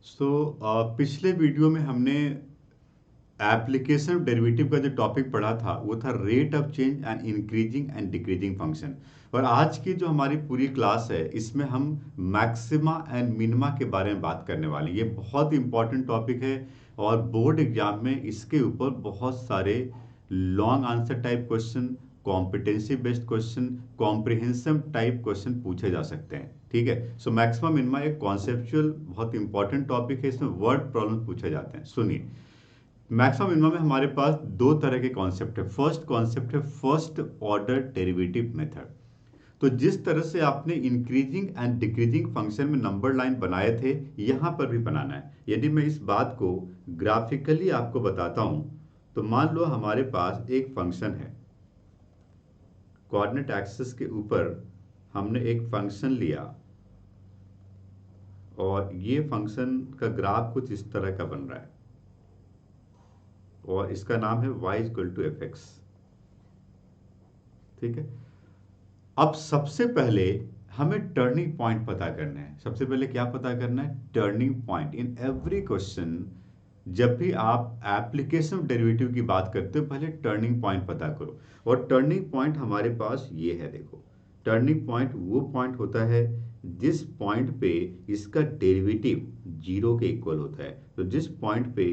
पिछले वीडियो में हमने एप्लीकेशन ऑफ डेरिवेटिव का जो टॉपिक पढ़ा था वो था rate of change and increasing and decreasing function. और आज की जो हमारी पूरी क्लास है इसमें हम मैक्सिमा एंड मिनिमा के बारे में बात करने वाले हैं। ये बहुत इंपॉर्टेंट टॉपिक है और बोर्ड एग्जाम में इसके ऊपर बहुत सारे long answer type question, competency based question, comprehensive type question पूछे जा सकते हैं। ठीक है, सो मैक्सिमा मिनिमा एक कॉन्सेप्चुअल बहुत इंपॉर्टेंट टॉपिक है। इसमें वर्ड प्रॉब्लम पूछे जाते हैं। सुनिए, मैक्सिमम मिनिमम में हमारे पास दो तरह के कॉन्सेप्ट है। फर्स्ट कॉन्सेप्ट है फर्स्ट ऑर्डर डेरिवेटिव मेथड। तो जिस तरह से आपने इंक्रीजिंग एंड डिक्रीजिंग फंक्शन में नंबर लाइन बनाए थे यहां पर भी बनाना है। यदि मैं इस बात को ग्राफिकली आपको बताता हूं तो मान लो हमारे पास एक फंक्शन है, कोऑर्डिनेट एक्सिस के ऊपर हमने एक फंक्शन लिया और ये फंक्शन का ग्राफ कुछ इस तरह का बन रहा है और इसका नाम है y equal to f x. ठीक है, अब सबसे पहले हमें टर्निंग पॉइंट पता करना है। सबसे पहले क्या पता करना है? Turning point. इन एवरी क्वेश्चन जब भी आप एप्लीकेशन डेरिवेटिव की बात करते हो पहले टर्निंग पॉइंट पता करो। और टर्निंग पॉइंट हमारे पास ये है, देखो टर्निंग पॉइंट वो पॉइंट होता है जिस पॉइंट पे इसका डेरिवेटिव जीरो के इक्वल होता है। तो जिस पॉइंट पे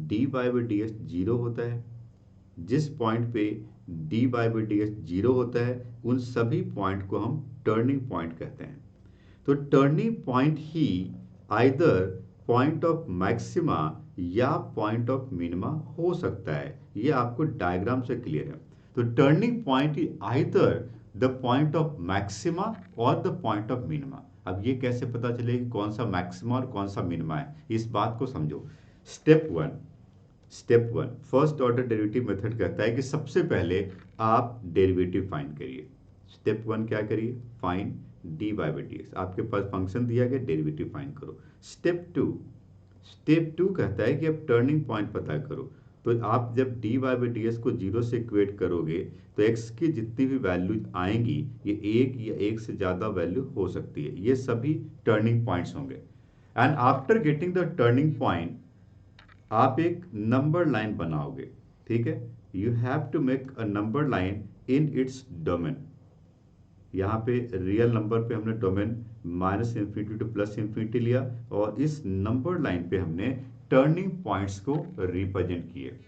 d y by D x zero होता है, जिस पॉइंट पे d y by D x zero होता है, उन सभी पॉइंट को हम टर्निंग पॉइंट कहते हैं। तो turning point he either point of maxima या पॉइंट ऑफ मिनिमा हो सकता है। ये आपको डायग्राम से क्लियर है। तो turning point he either the point of maxima और द पॉइंट ऑफ मिनिमा। अब ये कैसे पता चलेगा कौन सा मैक्सिमा और कौन सा मिनिमा है, इस बात को समझो। Step one first order derivative method कहता है कि सबसे पहले आप डेरिवेटिव फाइंड करिए। स्टेप वन क्या करिए? Find d y by D x. आपके पास फंक्शन दिया गया, डेरिवेटिव फाइंड करो। स्टेप टू कहता है कि आप टर्निंग पॉइंट पता करो। तो आप जब d y by D S को जीरो से इक्वेट करोगे तो एक्स की जितनी भी वैल्यू आएंगी ये एक या एक से ज़्यादा वैल्यू हो सकती है। ये सभी टर्निंग पॉइंट्स होंगे। And after getting the turning point आप एक नंबर लाइन बनाओगे। ठीक है, you have to make a number line in its domain. यहाँ पे रियल नंबर पे हमने domain minus infinity to plus infinity लिया और इस नंबर लाइन पे हमने टर्निंग पॉइंट्स को रिप्रेजेंट किए।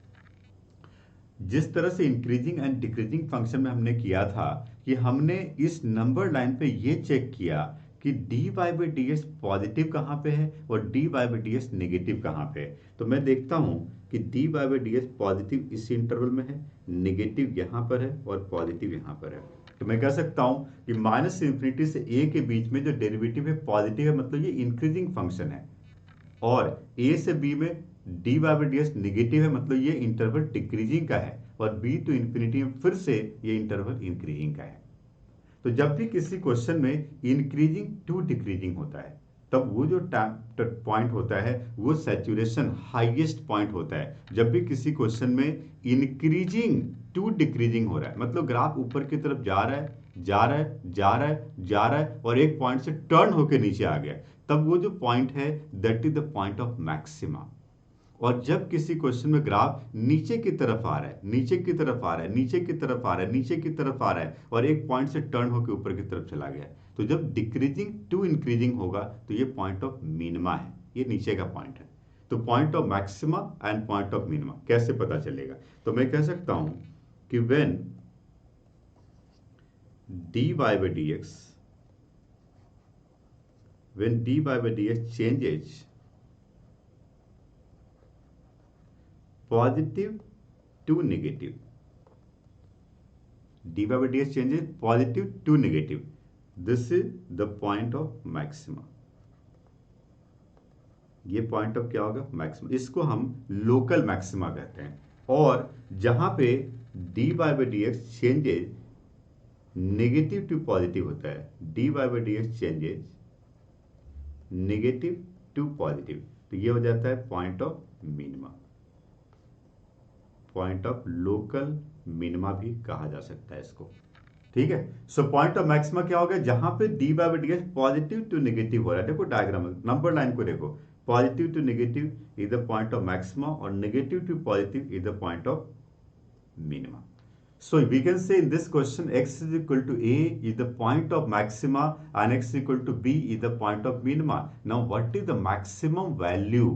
जिस तरह से इंक्रीजिंग एंड डिक्रीजिंग फंक्शन में हमने किया था कि हमने इस नंबर लाइन पे ये चेक किया कि d y by D S positive कहाँ पे है और d y by D x negative कहाँ पे है। तो मैं देखता हूँ कि d y by D S positive इस इंटरवल में है, निगेटिव यहाँ पर है और पॉजिटिव यहाँ पर है। तो मैं कह सकता हूँ कि माइनस इन्फिनिटी से ए के बीच में जो डेरिवेटिव है पॉजिटिव है, मतलब ये इंक्रीजिंग फंक्शन है। और ए से बी में d y by D x negative है, मतलब ये इंटरवल डिक्रीजिंग का है। और बी टू इंफिनिटी में फिर से ये इंटरवल इंक्रीजिंग का है। तो जब भी किसी क्वेश्चन में इंक्रीजिंग टू डिक्रीजिंग होता है तब वो जो पॉइंट होता है वो सैचुरेशन हाईएस्ट पॉइंट होता है। जब भी किसी क्वेश्चन में इंक्रीजिंग टू डिक्रीजिंग हो रहा है, मतलब ग्राफ ऊपर की तरफ जा रहा है जा रहा है जा रहा है जा रहा है और एक पॉइंट से टर्न होकर नीचे आ गया, तब वो जो पॉइंट है that is the point of maxima. और जब किसी क्वेश्चन में ग्राफ नीचे की तरफ आ रहा है, नीचे की तरफ आ रहा है, नीचे की तरफ आ रहा है, नीचे की तरफ आ रहा है और एक पॉइंट से टर्न होकर ऊपर की तरफ चला गया, तो जब डिक्रीजिंग टू इंक्रीजिंग होगा तो ये पॉइंट ऑफ मिनिमा है, ये नीचे का पॉइंट है। तो point of maxima and point of minima कैसे पता चलेगा? तो मैं कह सकता हूं कि when d y by D x changes positive to negative, dy by dx changes positive to negative, this is the point of maxima। ये पॉइंट ऑफ क्या होगा? मैक्सिमा। इसको हम लोकल मैक्सिमा कहते हैं। और जहां पे dy by dx changes negative to positive होता है, dy by dx changes negative to positive, तो ये हो जाता है point of minima. Point of local minima भी कहा जा सकता है इसको। ठीक है, सो पॉइंट ऑफ मैक्सिमा क्या होगा? जहां पे d by D S positive to negative हो रहा है। देखो डायग्राम, नंबर लाइन को देखो, positive to negative is the point of maxima और negative to positive is the point of minima. So we can say in this question x is equal to a is the point of maxima and x is equal to b is the point of minima. Now what is the maximum value?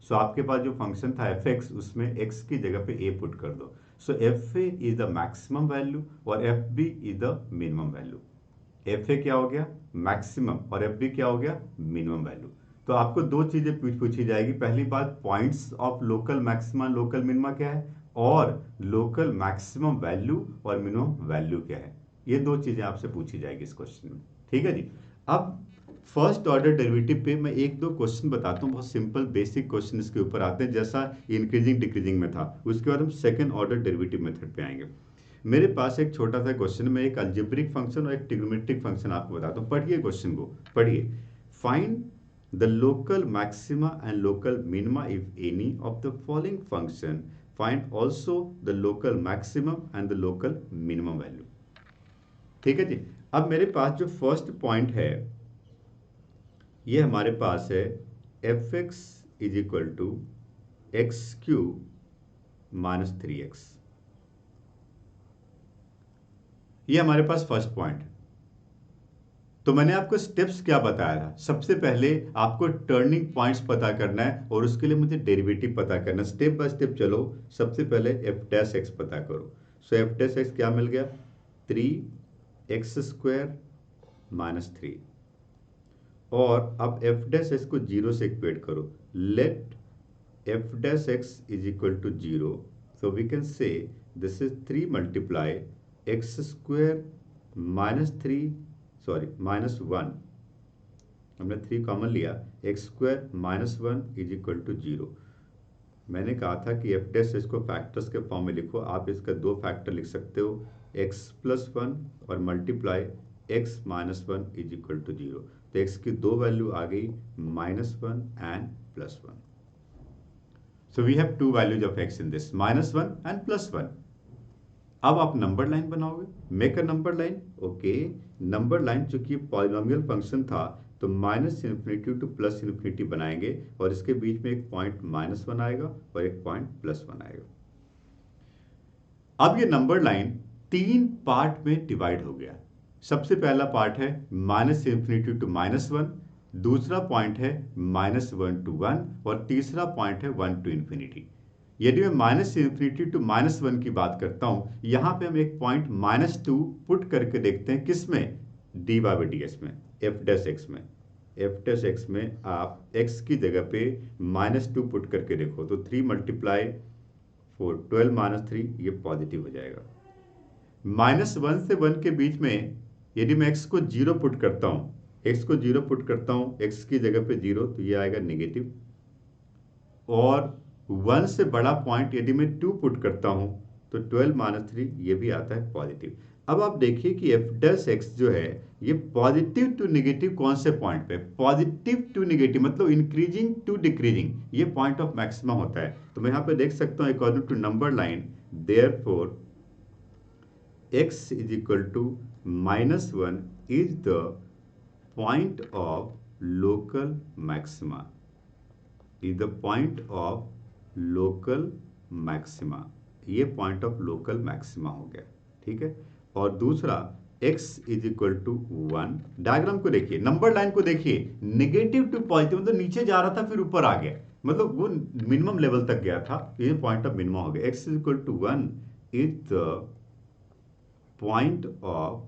So आपके पास जो function था fx उसमें x की जगह पे a put कर दो. So fa is the maximum value और fb is the minimum value. fa क्या हो गया मैक्सिमम और fb क्या हो गया मिनिमम वैल्यू. तो आपको दो चीजें पूछी जाएगी. पहली बात points of local maxima local minima क्या है और लोकल मैक्सिमम वैल्यू और मिनिमम वैल्यू क्या है. ये दो चीजें आपसे पूछी जाएगी इस क्वेश्चन में. ठीक है जी. अब फर्स्ट ऑर्डर डेरिवेटिव पे मैं एक दो क्वेश्चन बताता हूँ. बहुत सिंपल बेसिक क्वेश्चन इसके ऊपर आते हैं जैसा इंक्रीजिंग डिक्रीजिंग में था. उसके बाद हम सेकंड ऑर्डर डेरिवेटिव मेथड पे आएंगे. मेरे पास एक छोटा सा क्वेश्चन में एक अलजेब्रिक फंक्शन और एक ट्रिग्नोमेट्रिक फंक्शन आपको बताता हूँ. पढ़िए क्वेश्चन को पढ़िए. Find the local maxima and local minima if any of the following function. Find also the local maximum and the local minimum value. ठीक है जी. अब मेरे पास जो फर्स्ट पॉइंट है ये हमारे पास है fx is equal to x cube minus 3x. ये हमारे पास फर्स्ट पॉइंट है. तो मैंने आपको स्टेप्स क्या बताया था. सबसे पहले आपको टर्निंग पॉइंट्स पता करना है और उसके लिए मुझे डेरिवेटिव पता करना है. स्टेप बाय स्टेप चलो. सबसे पहले एफ डैश एक्स पता करो. सो एफ डैश एक्स क्या मिल गया 3x² माइनस 3 और अब एफ डैश एक्स को 0 से इक्वेट करो. Let f dash x is equal to 0. So we can say this is 3 multiply x² minus 3 sorry minus 1. हमने 3 कॉमन लिया. x² minus 1 is equal to 0. मैंने कहा था कि एफ डैश इसको फैक्टर्स के फॉर्म में लिखो. आप इसका दो फैक्टर लिख सकते हो x प्लस 1 और multiply x minus 1 is equal to 0. तो x की दो वैल्यू आ गई -1 and +1. So we have two values of x in this -1 and +1. अब आप नंबर लाइन बनाओगे. Make a number line. Okay number line चूंकि पॉलिनोमियल फंक्शन था तो -∞ टू +∞ बनाएंगे और इसके बीच में एक पॉइंट -1 आएगा और एक पॉइंट +1 आएगा. अब ये नंबर लाइन 3 पार्ट में डिवाइड हो गया. सबसे पहला पार्ट है -∞ टू -1, दूसरा पॉइंट है -1 टू 1 और तीसरा पॉइंट है 1 टू ∞. यदि मैं -∞ टू -1 की बात करता हूं यहां पे हम एक पॉइंट -2 पुट करके देखते हैं. किसमें dy/ds में f डैश x में. f डैश x में आप x की जगह पे -2 पुट करके देखो तो 3 मल्टीप्लाई 4 12 - 3 ये पॉजिटिव हो जाएगा. -1 से 1 के बीच में यदि मैं x को 0 पुट करता हूं x की जगह पे 0 तो ये आएगा नेगेटिव. और 1 से बड़ा पॉइंट यदि मैं 2 पुट करता हूं तो 12 - 3 ये भी आता है पॉजिटिव. अब आप देखिए कि f डैश x जो है ये पॉजिटिव टू नेगेटिव कौन से पॉइंट पे. पॉजिटिव टू नेगेटिव मतलब इंक्रीजिंग टू डिक्रीजिंग ये पॉइंट ऑफ मैक्सिमा होता है. तो मैं यहां पे देख सकता हूं according to number line therefore x is equal to -1 is the point of local maxima. Is the point of local maxima. ये पॉइंट ऑफ लोकल मैक्सिमा हो गया. ठीक है. और दूसरा x is equal to 1. Diagram को देखिए नंबर लाइन को देखिए. नेगेटिव टू पॉजिटिव मतलब नीचे जा रहा था फिर ऊपर आ गया मतलब वो मिनिमम लेवल तक गया था. ये पॉइंट ऑफ मिनिमा हो गया. x is equal to 1 is the point of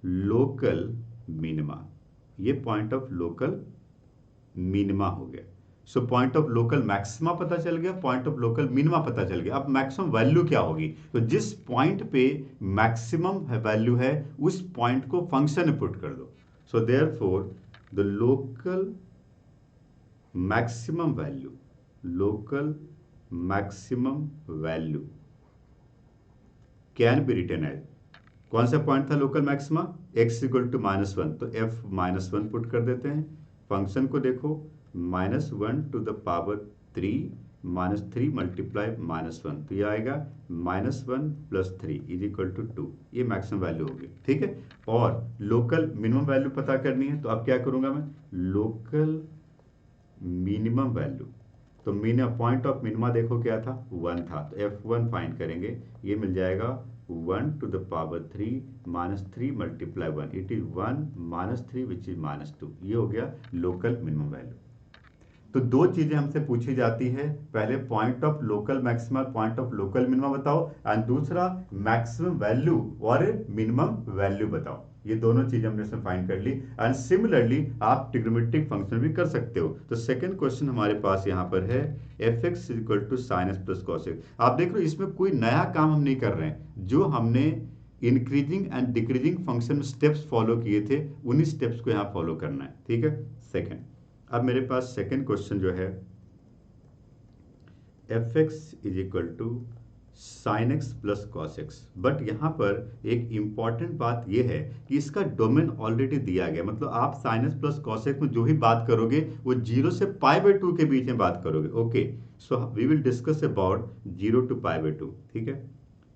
local minima. ये पॉइंट ऑफ लोकल मिनिमा हो गया. So point of local maxima पता चल गया, पॉइंट ऑफ लोकल मिनिमा पता चल गया. अब मैक्सिमम वैल्यू क्या होगी. तो जिस पॉइंट पे मैक्सिमम वैल्यू है उस पॉइंट को फंक्शन में पुट कर दो. So therefore the local maximum value can be written as. कौन सा पॉइंट था local maxima x equal to -1 तो f -1 पुट कर देते हैं. फंक्शन को देखो -1 टू द पावर 3 -3 मल्टीप्लाई -1 तो ये आएगा -1 + 3 इज इक्वल टू 2. ये मैक्सिमम वैल्यू होगी. ठीक है. और लोकल मिनिमम वैल्यू पता करनी है तो अब क्या करूंगा मैं लोकल मिनिमम वैल्यू। तो मिनिमम पॉइंट ऑफ मिनिमा देखो क्या था, 1 था, तो F1 फाइंड करेंगे, ये मिल जाएगा 1 to the power 3 minus 3 multiply 1, it is 1 minus 3 which is -2। ये हो गया लोकल मिनिमम वैल्यू। तो दो चीजें हमसे पूछी जाती है, पहले point of local maxima, point of local minima बताओ, एंड दूसरा मैक्सिमम वैल्यू और मिनिमम वैल्यू बताओ। ये दोनों चीजें हमने इसमें फाइंड कर ली। एंड सिमिलरली आप ट्रिग्नोमेट्रिक फंक्शन भी कर सकते हो। तो सेकंड क्वेश्चन हमारे पास यहाँ पर है fx equal to sine x plus cos x. आप देख रहे हो इसमें कोई नया काम हम नहीं कर रहे हैं, जो हमने increasing and decreasing function steps follow किए थे उन्हीं स्टेप्स को यहाँ फॉलो करना है, ठीक है। सेकेंड, अब मेरे पास सेकंड क्वेश्चन जो है fx is equal to sine x plus cos x, but यहाँ पर एक इंपॉर्टेंट बात यह है कि इसका डोमेन ऑलरेडी दिया गया, मतलब आप sign x plus cos x में जो भी बात करोगे वो 0 से π/2 के बीच में बात करोगे। Okay, so we will discuss about 0 to π/2, ठीक है।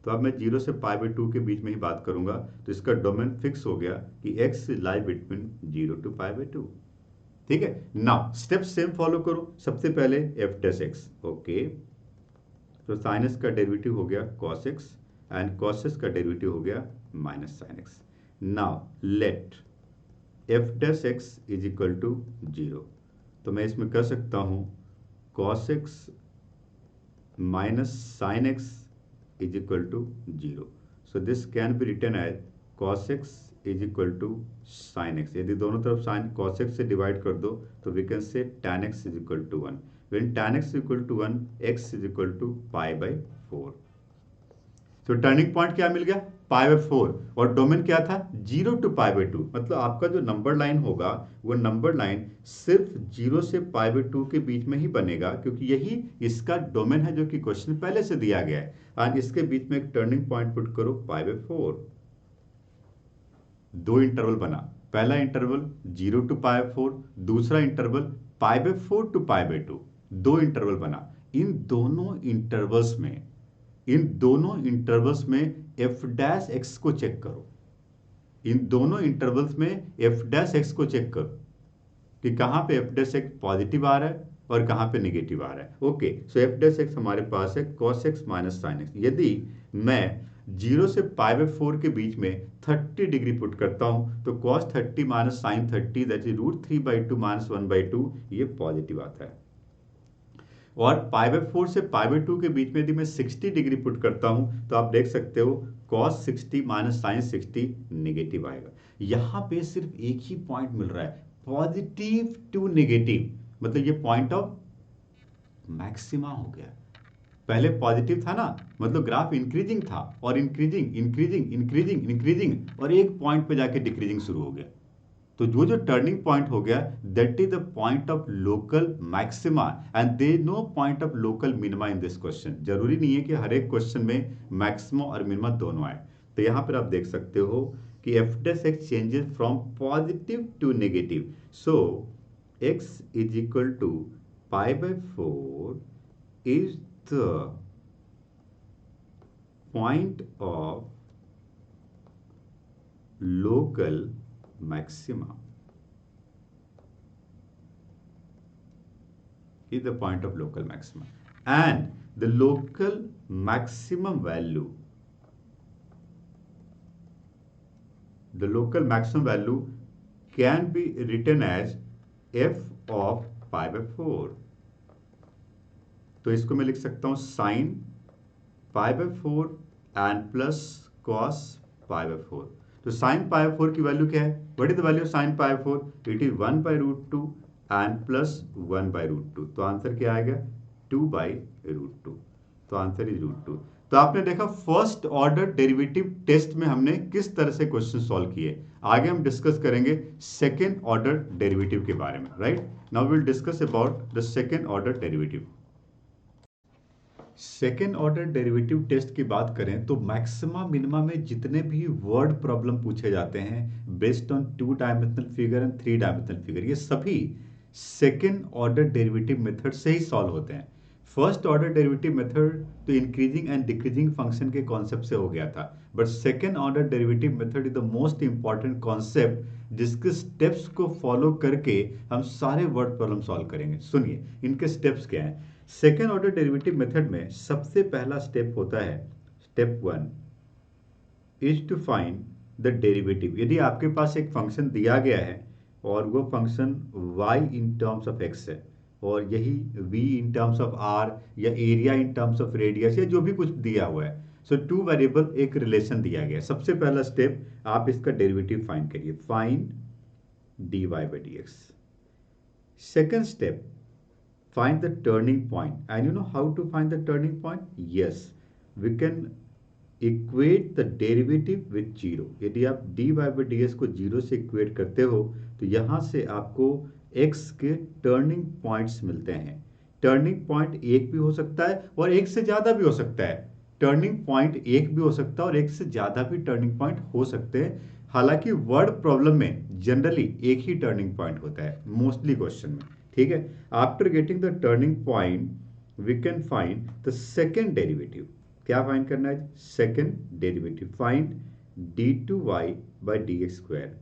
तो अब मैं 0 से π/2 के बीच में ही बात करूंगा, तो इसका डोमेन फिक्स हो गया कि x लाई बिटवीन 0 to π/2, ठीक है। नाउ स्टेप सेम फॉलो करो। सबसे पहले एफ डैश एक्स, ओके, तो साइन एक्स का डेरिवेटिव हो गया cos x and cos x का डेरिवेटिव हो गया minus sine x. Now let f dash x is equal to 0, तो मैं इसमें कर सकता हूं cos x minus sine x is equal to 0, so this can be written as cos x is equal to sine x. यदि दोनों तरफ sine cos x से डिवाइड कर दो तो we can say tan x is equal to 1, when tan x equal to 1 x is equal to π/4। तो turning point क्या मिल गया, π/4, और डोमेन क्या था 0 to π/2। मतलब आपका जो नंबर लाइन होगा वो नंबर लाइन सिर्फ 0 से π/2 के बीच में ही बनेगा, क्योंकि यही इसका डोमेन है जो कि क्वेश्चन पहले से दिया गया है। और इसके बीच में एक टर्निंग पॉइंट पुट करो π/4। दो इंटरवल बना, पहला इंटरवल 0 to π/4, दूसरा इंटरवल π/4 to π/2, दो इंटरवल बना। इन दोनों इंटरवल्स में f डैश एक्स को चेक करो, इन दोनों इंटरवल्स में f डैश एक्स को चेक करो कि कहां पे f डैश एक्स पॉजिटिव आ रहा है और कहां पे नेगेटिव आ रहा है। ओके, सो f डैश एक्स हमारे पास है cos x minus sine x. यदि मैं 0 से π/4 के बीच में 30 डिग्री पुट करता हूं तो cos 30 minus sine 30 that is √3/2 minus 1/2, ये पॉजिटिव आता है। और π/4 से π/2 के बीच में यदि मैं 60 डिग्री पुट करता हूं तो आप देख सकते हो cos 60 माइनस साइन 60 नेगेटिव आएगा। यहां पे सिर्फ एक ही पॉइंट मिल रहा है, पॉजिटिव टू नेगेटिव, मतलब ये पॉइंट ऑफ मैक्सिमा हो गया। पहले पॉजिटिव था ना, मतलब ग्राफ इंक्रीजिंग था और इंक्रीजिंग इंक्रीजिंग इंक्रीजिंग इंक्रीजिंग और एक पॉइंट पे जाके डिक्रीजिंग शुरू हो गया। तो जो टर्निंग पॉइंट हो गया that is the point of local maxima and there is no point of local minima in this question. जरूरी नहीं है कि हर एक क्वेश्चन में मैक्सिमा और मिनिमा दोनों आए। तो यहां पर आप देख सकते हो कि f dash x changes from positive to negative, so x is equal to π/4 is the point of local maxima, is the point of local maxima, and the local maximum value can be written as f of π/4। तो इसको मैं लिख सकता हूं sign π/4 and plus cos π/4। तो sign π/4 की value क्या है, what is the value of sine π/4, it is 1/√2 and plus 1/√2। तो आंसर क्या आएगा 2/√2। तो आंसर इज √2। तो आपने देखा फर्स्ट ऑर्डर डेरिवेटिव टेस्ट में हमने किस तरह से क्वेश्चन सॉल्व किए। आगे हम डिस्कस करेंगे सेकेंड ऑर्डर डेरिवेटिव के बारे में, right. Now we will discuss about the second order derivative. Second order derivative test की बात करें तो मैक्सिमा मिनिमा में जितने भी वर्ड प्रॉब्लम पूछे जाते हैं based on 2 dimensional figure and 3 dimensional figure, ये सभी सेकेंड ऑर्डर डेरिवेटिव मेथड से ही सॉल्व होते हैं। फर्स्ट ऑर्डर डेरिवेटिव मेथड तो इंक्रीजिंग एंड डिक्रीजिंग फंक्शन के कॉन्सेप्ट से हो गया था, but second order derivative method is the most important concept जिसके स्टेप्स को फॉलो करके हम सारे वर्ड प्रॉब्लम सॉल्व करेंगे। सुनिए इनके स्टेप्स क्या हैं। सेकेंड ऑर्डर डेरिवेटिव मेथड में सबसे पहला स्टेप होता है, step 1 is to find the derivative. यदि आपके पास एक फंक्शन दिया गया है और वो function y in terms of x है और यही v in terms of r या area in terms of radius या जो भी कुछ दिया हुआ है, सो टू वेरिएबल एक रिलेशन दिया गया है। सबसे पहला स्टेप आप इसका डेरिवेटिव फाइंड करिए, find dy by dx। Second step, find the turning point, and you know how to find the turning point? Yes, we can equate the derivative with 0। यदि आप dy by ds को 0 से equate करते हो तो यहाँ से आपको x के टर्निंग पॉइंट्स मिलते हैं। टर्निंग पॉइंट एक भी हो सकता है और एक से ज़्यादा भी हो सकता है। टर्निंग पॉइंट एक भी हो सकता है और एक से ज़्यादा भी टर्निंग पॉइंट हो सकते हैं। हालांकि वर्ड प्रॉब्लम में जनरली एक ही टर्निंग पॉइंट होता है मोस्टली क्वेश्चन में, ठीक है। After getting the turning point we can find the second derivative. क्या फाइंड करना है? Second derivative, find d2y by dx square.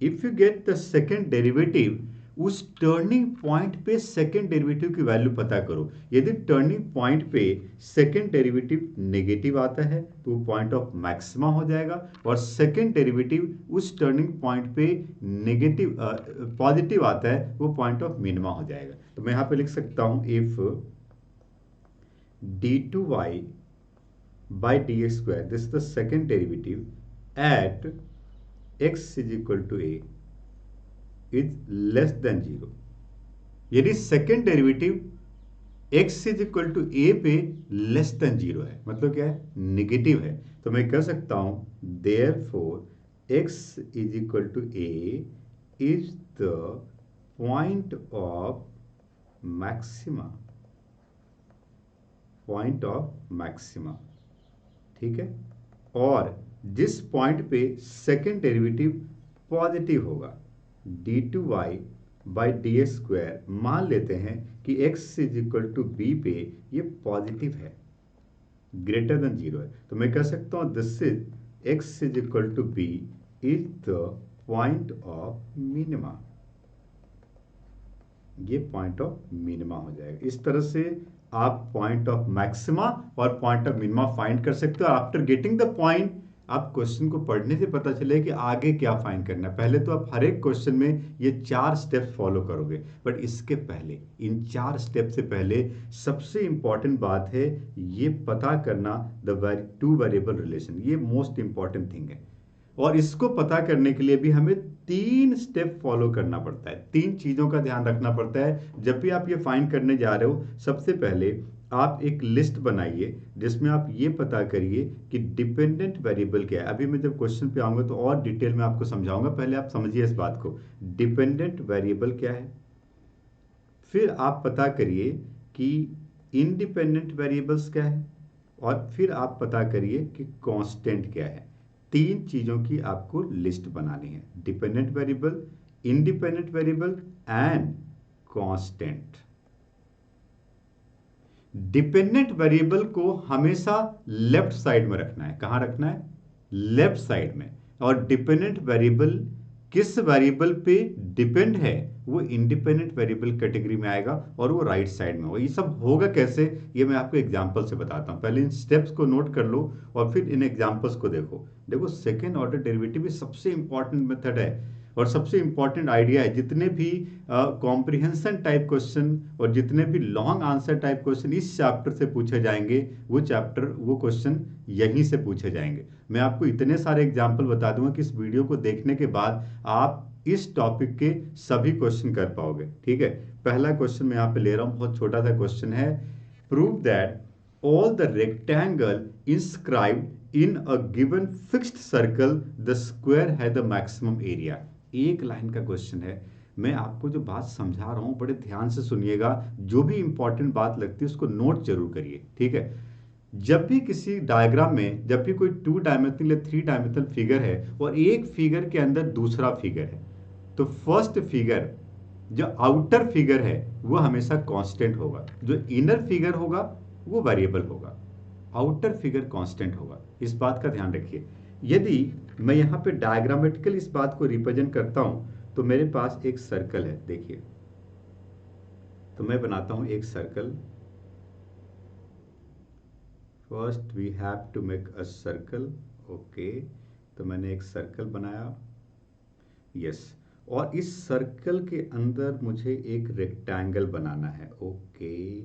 If you get the second derivative, उस टर्निंग पॉइंट पे सेकेंड डेरिवेटिव की value पता करो। यदि टर्निंग पॉइंट पे सेकेंड डेरिवेटिव नेगेटिव आता है तो वो पॉइंट ऑफ मैक्सिमा हो जाएगा, और सेकेंड डेरिवेटिव उस टर्निंग पॉइंट पे नेगेटिव पॉजिटिव आता है वो पॉइंट ऑफ मिनिमा हो जाएगा। तो मैं यहां पे लिख सकता हूं, if d2y by dx square, this is the second derivative at x is equal to a is less than 0। यदि second derivative x is equal to a पे लेस देन 0 है, मतलब क्या है? नेगेटिव है, तो मैं कह सकता हूं therefore x is equal to a is the point of maxima, point of maxima, ठीक है। और जिस पॉइंट पे सेकेंड डेरिवेटिव पॉजिटिव होगा, d2y बाई ds स्क्वायर, मान लेते हैं कि x is equal to b पे ये पॉजिटिव है, ग्रेटर देन 0 है, तो मैं कह सकता हूं this is x is equal to b is the point of minima. ये पॉइंट ऑफ मिनिमा हो जाएगा। इस तरह से आप पॉइंट ऑफ मैक्सिमा और पॉइंट ऑफ मिनिमा फाइंड कर सकते हो। आफ्टर गेटिंग द पॉइंट, आप क्वेश्चन को पढ़ने से पता चले कि आगे क्या फाइंड करना है। पहले तो आप हर एक क्वेश्चन में ये 4 स्टेप्स फॉलो करोगे, बट इसके पहले, इन 4 स्टेप से पहले सबसे इंपॉर्टेंट बात है ये पता करना द टू वेरिएबल रिलेशन। ये मोस्ट इंपॉर्टेंट थिंग है, और इसको पता करने के लिए भी हमें 3 स्टेप फॉलो करना पड़ता है। 3 चीज़ों का ध्यान रखना पड़ता है जब भी आप ये फाइंड करने जा रहे हो। सबसे पहले आप एक लिस्ट बनाइए जिसमें आप ये पता करिए कि डिपेंडेंट वेरिएबल क्या है। अभी मैं जब क्वेश्चन पे आऊँगा तो और डिटेल में आपको समझाऊंगा, पहले आप समझिए इस बात को, डिपेंडेंट वेरिएबल क्या है। फिर आप पता करिए कि इंडिपेंडेंट वेरिएबल्स क्या है, और फिर आप पता करिए कि कांस्टेंट क्या है। 3 चीज़ों की आपको लिस्ट बनानी है, dependent variable, independent variable and constant. Dependent variable को हमेशा लेफ्ट साइड में रखना है। कहां रखना है? लेफ्ट साइड में। और डिपेंडेंट वेरिएबल किस वेरिएबल पे डिपेंड है वो इंडिपेंडेंट वेरिएबल कैटेगरी में आएगा और वो राइट साइड में होगा। ये सब होगा कैसे, ये मैं आपको एग्जांपल से बताता हूं। पहले इन स्टेप्स को नोट कर लो और फिर इन एग्जांपल्स को देखो। देखो सेकेंड ऑर्डर डेरिवेटिव सबसे इंपॉर्टेंट मेथड है और सबसे इंपॉर्टेंट आइडिया है। जितने भी कॉम्प्रिहेंशन टाइप क्वेश्चन और जितने भी लॉन्ग आंसर टाइप क्वेश्चन इस चैप्टर से पूछे जाएंगे, वो क्वेश्चन यहीं से पूछे जाएंगे। मैं आपको इतने सारे एग्जाम्पल बता दूंगा कि इस वीडियो को देखने के बाद आप इस टॉपिक के सभी क्वेश्चन कर पाओगे, ठीक है। पहला क्वेश्चन मैं यहाँ पे ले रहा हूँ, बहुत छोटा सा क्वेश्चन है। Prove that all the rectangle inscribed in a given fixed circle the square has the maximum area। एक लाइन का क्वेश्चन है। मैं आपको जो बात समझा रहा हूं बड़े ध्यान से सुनिएगा, जो भी इंपॉर्टेंट बात लगती है उसको नोट जरूर करिए, ठीक है। जब भी किसी डायग्राम में, जब भी कोई 2 डायमेंशनल या 3 डायमेंशनल फिगर है और एक फिगर के अंदर दूसरा फिगर है, तो फर्स्ट फिगर जो आउटर फिगर है वो हमेशा कांस्टेंट होगा, जो इनर फिगर होगा वो वेरिएबल होगा, आउटर फिगर कांस्टेंट होगा। इस बात का ध्यान रखिए। यदि मैं यहाँ पे डायग्रामेटिकल इस बात को रिप्रेजेंट करता हूँ। तो मेरे पास एक सर्कल है, देखिए, तो मैं बनाता हूँ एक circle. First we have to make a circle. Okay, तो मैंने एक सर्कल बनाया, यस। और इस सर्कल के अंदर मुझे एक रेक्टेंगल बनाना है। ओके,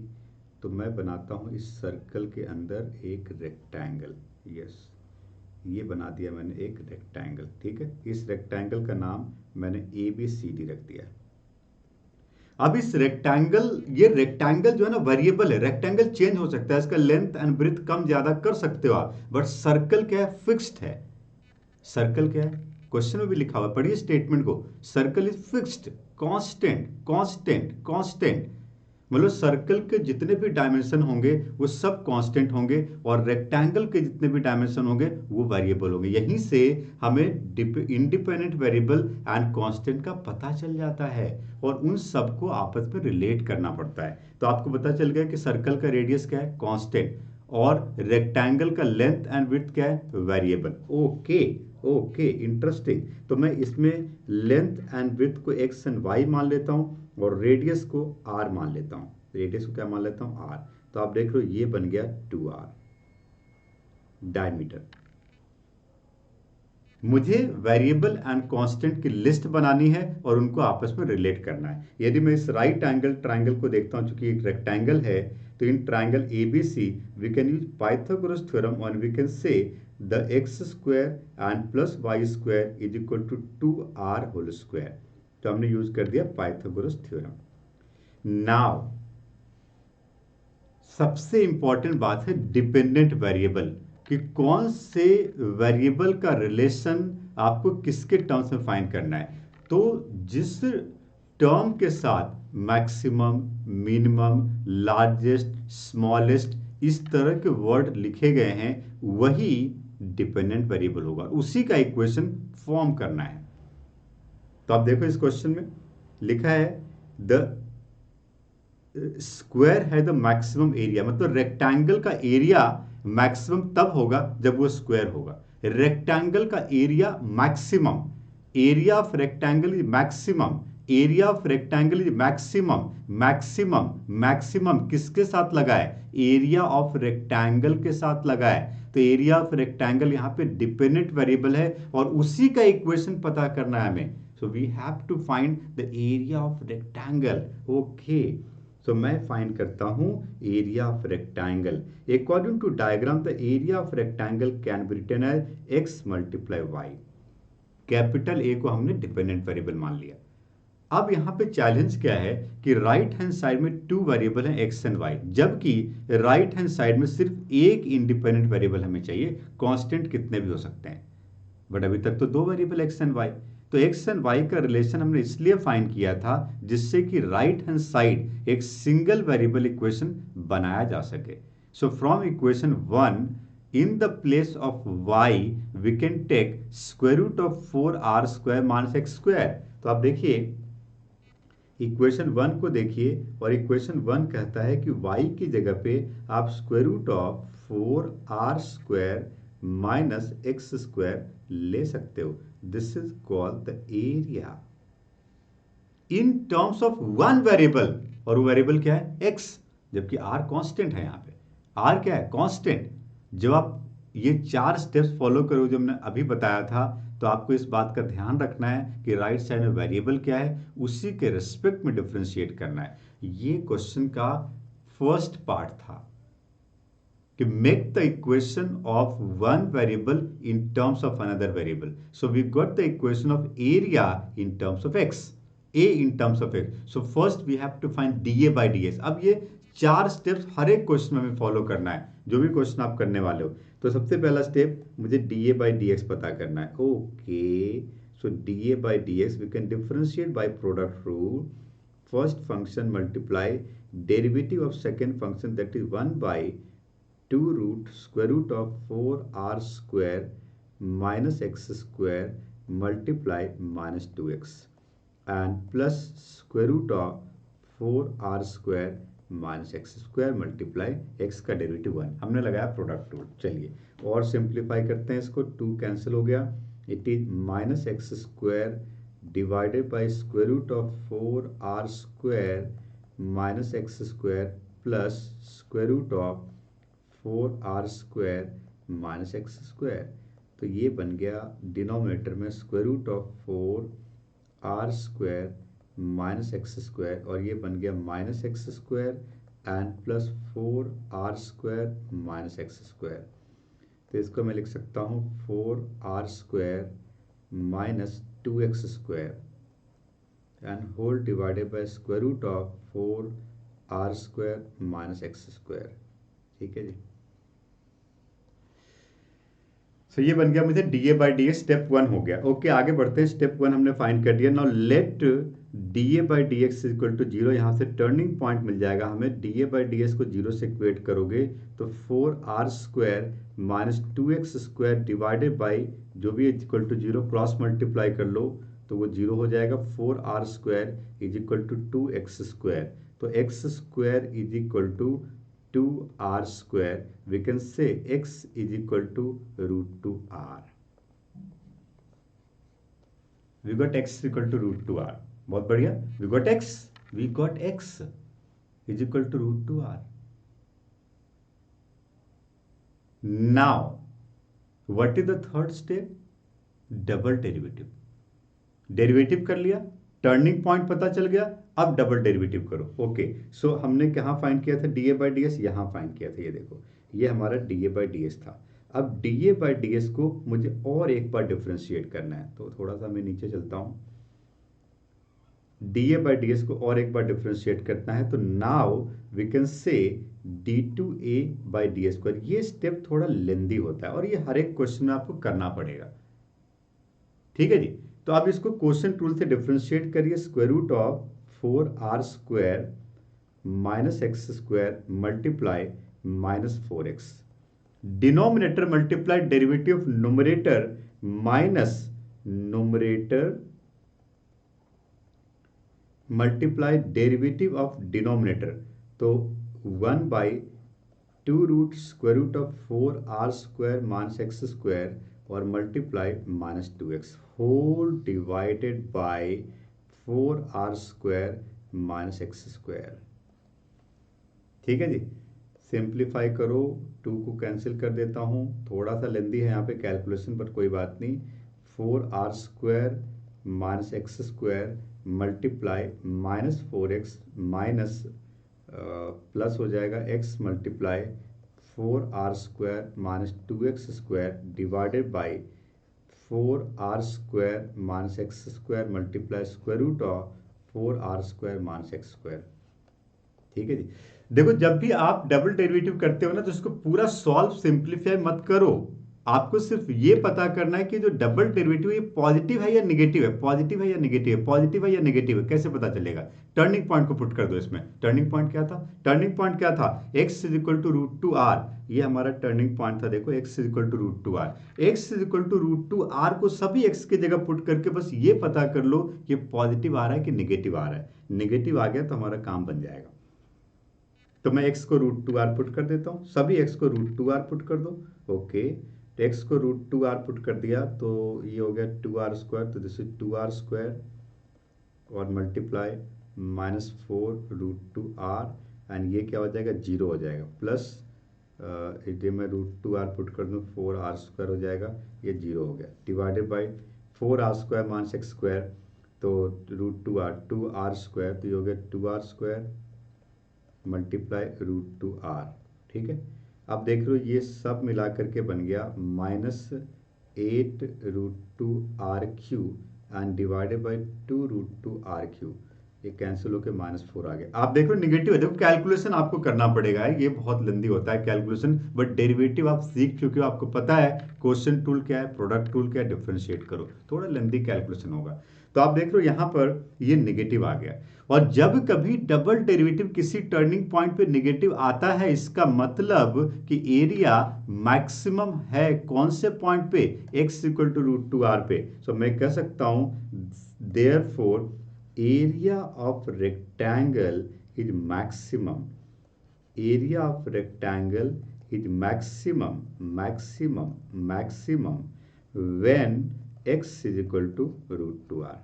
तो मैं बनाता हूँ इस सर्कल के अंदर एक रेक्टेंगल, यस। ये बना दिया मैंने एक रेक्टेंगल, ठीक है। इस रेक्टेंगल का नाम मैंने ABCD रख दिया। अब इस रेक्टेंगल, ये रेक्टेंगल जो है ना वेरिएबल है, रेक्टेंगल चेंज हो सकता है, इसका लेंथ एंड ब्रेथ कम ज्यादा कर सकते हो आप, बट सर्कल क्या है, फिक्स्ड है। सर्कल क्या है, क्वेश्चन में भी लिखा हुआ है, पढ़िए स्टेटमेंट को। Circle is fixed, constant, constant, constant. मतलब सर्कल के जितने भी डायमेंशन होंगे वो सब कांस्टेंट होंगे, और रेक्टेंगल के जितने भी डायमेंशन होंगे वो वेरिएबल होंगे। यहीं से हमें इंडिपेंडेंट वेरिएबल एंड कांस्टेंट का पता चल जाता है, और उन सबको आपस में रिलेट करना पड़ता है। तो आपको पता चल गया कि सर्कल का रेडियस क्या है, कांस्टेंट, और रेक्टेंगल का लेंथ एंड विड्थ क्या है, वेरिएबल। Okay, okay, interesting. तो मैं इसमें लेंथ एंड विड्थ को एक्स एंड वाई मान लेता हूं, और रेडियस को आर मान लेता हूं। रेडियस को क्या मान लेता हूं, आर। तो आप देख लो ये बन गया 2r डायमीटर। मुझे वेरिएबल एंड कांस्टेंट की लिस्ट बनानी है और उनको आपस में रिलेट करना है। यदि मैं इस राइट एंगल ट्राइंगल को देखता हूं, चूंकि एक रेक्टेंगल है, तो in triangle ABC we can use Pythagoras theorem और we can say the x square and plus y square is equal to 2r whole square. तो हमने यूज कर दिया पाइथागोरस थ्योरम। नाउ सबसे इंपॉर्टेंट बात है डिपेंडेंट वेरिएबल, कि कौन से वेरिएबल का रिलेशन आपको किसके टर्म्स में फाइंड करना है। तो जिस टर्म के साथ मैक्सिमम, मिनिमम, लार्जेस्ट, स्मॉलेस्ट इस तरह के वर्ड लिखे गए हैं वही डिपेंडेंट वेरिएबल होगा, उसी का इक्वेशन फॉर्म करना है। तो आप देखो इस क्वेश्चन में लिखा है द स्क्वायर है द मैक्सिमम एरिया, मतलब रेक्टेंगल का एरिया मैक्सिमम तब होगा जब वो स्क्वायर होगा। रेक्टेंगल का area maximum, area of rectangle is maximum, area of rectangle is maximum, maximum, maximum किसके साथ लगा है, एरिया ऑफ रेक्टेंगल के साथ लगा है। तो एरिया ऑफ रेक्टेंगल यहाँ पे डिपेंडेंट वेरिएबल है, और उसी का इक्वेशन पता करना है हमें। So we have to find the area of rectangle. Okay, so मैं फाइंड करता हूं area of rectangle. According to diagram the area of rectangle can be written as x multiply y. Capital A को हमने dependent variable मान लिया। अब यहां पे चैलेंज क्या है कि राइट हैंड साइड में 2 वेरिएबल हैं एक्स एंड वाई, जबकि राइट हैंड साइड में सिर्फ एक इंडिपेंडेंट वेरिएबल हमें चाहिए, कांस्टेंट कितने भी हो सकते हैं, बट अभी तक तो 2 वेरिएबल एक्स एंड वाई। तो एक्स एंड वाई का रिलेशन हमने इसलिए फाइंड किया था जिससे कि राइट हैंड साइड एक सिंगल वेरिएबल इक्वेशन बनाया जा सके। So from equation 1 in the place of y we can take square root of 4r square minus x square. तो आप देखिए इक्वेशन 1 को देखिए, और इक्वेशन 1 कहता है कि y की जगह पे आप square root of 4r square minus x square ले सकते हो। This is called the area in terms of one variable, और वो वेरिएबल क्या है, x, जबकि r कांस्टेंट है। यहाँ पे r क्या है, कांस्टेंट। जब आप ये 4 स्टेप्स फॉलो करो जो हमने अभी बताया था, तो आपको इस बात का ध्यान रखना है कि राइट साइड में वेरिएबल क्या है, उसी के रिस्पेक्ट में डिफरेंशिएट करना है। ये क्वेश्चन का फर्स्ट पार्ट था कि make the equation of one variable in terms of another variable. So we got the equation of area in terms of x, a in terms of x. So first we have to find dA by dx. अब ये 4 steps हर एक question में हमें follow करना है, जो भी question आप करने वाले हो। तो सबसे पहला स्टेप मुझे dA by dx पता करना है। Okay, so dA by dx we can differentiate by product rule. First function multiply derivative of second function, that is 1 by 2 root square root of 4r square minus x square multiply minus 2x and plus square root of 4r square minus x square multiply x का derivative 1। हमने लगाया product rule. चलिए और simplify करते हैं इसको, 2 cancel हो गया, it is minus x square divided by square root of 4r square minus x square plus square root of 4r square minus x square. तो ये बन गया डिनोमिनेटर में square root of 4r square minus x square, और ये बन गया minus x square and plus 4r square minus x square. तो इसको मैं लिख सकता हूँ 4r square minus 2x square and whole divided by square root of 4r square minus x square. ठीक है जी। सो ये बन गया मुझे D A by D A, step 1 हो गया। ओके, आगे बढ़ते हैं। स्टेप 1 हमने फाइंड कर दिया। Now let D A by D x equal to 0। यहाँ से टर्निंग पॉइंट मिल जाएगा हमें। D A by D x को 0 से इक्वेट करोगे तो 4r square minus 2x square divided by जो भी इक्वल टू 0 क्रॉस मल्टीप्लाई कर लो तो वो 0 हो जाएगा। 4r square is equal to 2x square. तो x square is equal to 2r square. We can say x is equal to root 2r. We got x equal to root 2r. बहुत बढ़िया। We got x is equal to root 2r. Now, what is the third step? Double derivative. Derivative कर लिया, turning point पता चल गया, अब double derivative करो। Okay, सो हमने कहाँ फाइंड किया था D A by D S? यहाँ फाइंड किया था। ये देखो, ये हमारा D A by D S था। अब D A by D S को मुझे और एक बार डिफ्रेंशिएट करना है, तो थोड़ा सा मैं नीचे चलता हूँ। D A by D S को और एक बार डिफ्रेंशिएट करना है, तो now we can say D two A by D S square. ये स्टेप थोड़ा लेंदी होता है और ये हर एक क्वेश्चन में आपको करना पड़ेगा। ठीक है जी। तो आप इसको क्वेश्चन टूल से डिफरेंशिएट करिए। Square root of 4r square minus x square multiply minus 4x। Denominator multiply derivative of numerator minus numerator multiply derivative of denominator. तो 1 by 2 root square root of 4r square minus x square और multiply minus 2x whole divided by 4r square minus x square. ठीक है जी। Simplify करो, 2 को cancel कर देता हूँ। थोड़ा सा लेंदी है यहाँ पे कैलकुलेशन, बट कोई बात नहीं। 4r square minus x square multiply minus 4x minus plus हो जाएगा x multiply 4r square minus 2x square divided by 4r square minus x square multiply square root of 4r square minus x square. ठीक है जी। देखो, जब भी आप double derivative करते हो ना, तो इसको पूरा सॉल्व सिंप्लीफाई मत करो। आपको सिर्फ ये पता करना है कि जो डबल डेरिवेटिव ये पॉजिटिव है या नेगेटिव है, पॉजिटिव है या नेगेटिव है, पॉजिटिव है या नेगेटिव है, कैसे पता चलेगा? टर्निंग पॉइंट को पुट कर दो इसमें। टर्निंग पॉइंट क्या था? टर्निंग पॉइंट क्या था? x is equal to root 2r। ये हमारा टर्निंग पॉइंट था। देखो, x is equal to root 2r। x is equal to root 2r को सभी x की जगह पुट करके बस ये पता कर लो कि पॉजिटिव आ रहा है कि नेगेटिव आ रहा है। नेगेटिव आ गया तो हमारा काम बन जाएगा। तो मैं x को रूट 2r पुट कर देता हूँ, सभी x को रूट 2r पुट कर दो। ओके, तो x को रूट 2r पुट कर दिया तो ये हो गया 2r स्क्वायर। तो दिस इज 2r स्क्वायर और multiply minus 4 root 2r and ये क्या हो जाएगा? 0 हो जाएगा। प्लस ये मैं रूट 2r पुट कर दूँ, 4r स्क्वायर हो जाएगा, ये 0 हो गया। Divided by 4r square minus x square, तो रूट 2r स्क्वायर, तो ये हो गया 2r square multiply root 2r। ठीक है। अब देख लो, ये सब मिला करके बन गया minus 8 root 2r cube and divided by 2 root 2r cube. ये कैंसिल होकर -4 आ गया। आप देख रहे हो निगेटिव है। देखो, कैलकुलेशन आपको करना पड़ेगा, ये बहुत लंबी होता है कैलकुलेशन, बट डेरिवेटिव आप सीख चुके हो, आपको पता है क्वेश्चन टूल क्या है, प्रोडक्ट टूल क्या है, डिफरेंशिएट करो। थोड़ा लंबी कैलकुलेशन होगा। तो आप देख रहे हो यहाँ पर ये नेगेटिव आ गया। और जब कभी डबल डेरिवेटिव किसी टर्निंग पॉइंट पे नेगेटिव आता है, इसका मतलब कि एरिया मैक्सिमम है कौन से पॉइंट पे? x equal to root 2r पे। सो मैं कह सकता हूं therefore area of rectangle is maximum. Area of rectangle is maximum when x is equal to √2r।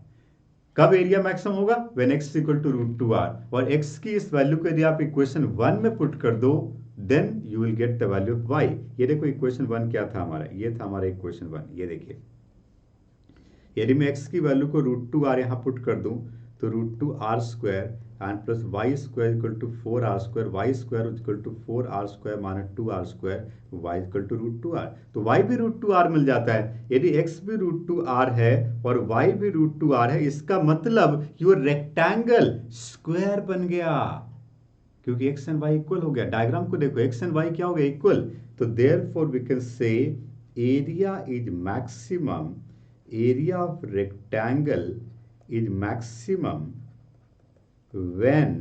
कब एरिया मैक्सिमम होगा? When x is equal to √2r। और x की इस वैल्यू को यदि आप इक्वेशन 1 में पुट कर दो, then you will get the value of y। ये देखो इक्वेशन 1 क्या था हमारा, ये था हमारा इक्वेशन 1। ये देखिए, यदि मैं x की वैल्यू को √2r यहाँ पुट कर दूं, तो √2r² and plus y² equal to 4r², y² equal to 4r² minus 2r², y equal to √2r। तो y भी √2r मिल जाता है। यदि x भी √2r है और y भी √2r है, इसका मतलब योर रेक्टेंगल स्क्वायर बन गया, क्योंकि x एंड y इक्वल हो गया। डायग्राम को देखो, x एंड y क्या हो गया? इक्वल। तो therefore we can say area is maximum, area of rectangle is maximum when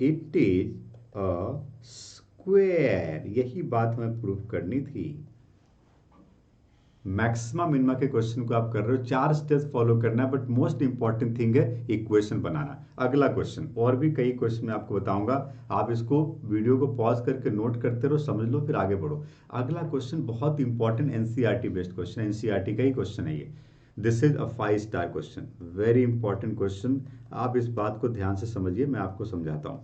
it is a square। यही बात हमें प्रूफ करनी थी। मैक्सिमम मिनिमम के क्वेश्चन को आप कर रहे हो, 4 स्टेप्स फॉलो करना है, बट मोस्ट इंपॉर्टेंट थिंग है इक्वेशन बनाना। अगला क्वेश्चन, और भी कई क्वेश्चन मैं आपको बताऊंगा, आप इसको वीडियो को पॉज करके नोट करते रहो, समझ लो, फिर आगे बढ़ो। अगला क्वेश्चन बहुत important NCERT based question, NCERT का ही क्वेश्चन है ये। This is a 5 star question, very important question. आप इस बात को ध्यान से समझिए, मैं आपको समझाता हूं।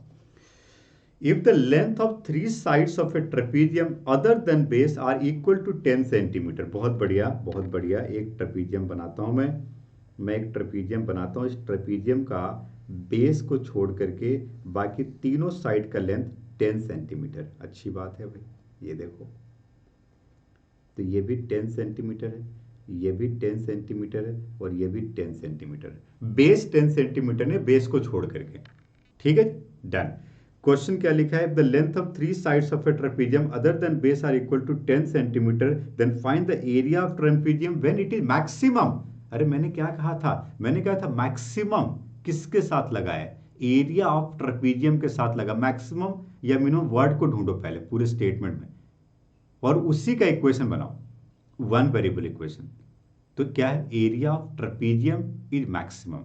If the length of 3 sides of a trapezium other than base are equal to 10 centimetre. बहुत बढ़िया, बहुत बढ़िया। एक ट्रेपीजियम बनाता हूं मैं एक ट्रेपीजियम बनाता हूं। इस ट्रेपीजियम का बेस को छोड़ करके बाकी तीनों साइड का लेंथ 10 सेंटीमीटर। अच्छी बात है भाई। ये देखो, तो ये भी 10 सेंटीमीटर है, ये भी 10 सेंटीमीटर है, और ये भी 10 सेंटीमीटर है। बेस 10 सेंटीमीटर है, बेस को छोड़ करके। ठीक है, डन। क्वेश्चन क्या लिखा है? The length of 3 sides of a trapezium other than base are equal to 10 centimetre, then find the area of trapezium when it is maximum. अरे मैंने क्या कहा था? मैंने कहा था मैक्सिमम किसके साथ लगा है? एरिया ऑफ ट्रेपीजियम के साथ लगा। मैक्सिमम या मिनिमम वर्ड को ढूंढो पहले पूरे स्टेटमेंट में, और उसी का इक्वेशन बनाओ, वन वेरिएबल इक्वेशन। तो क्या है? Area of trapezium is maximum.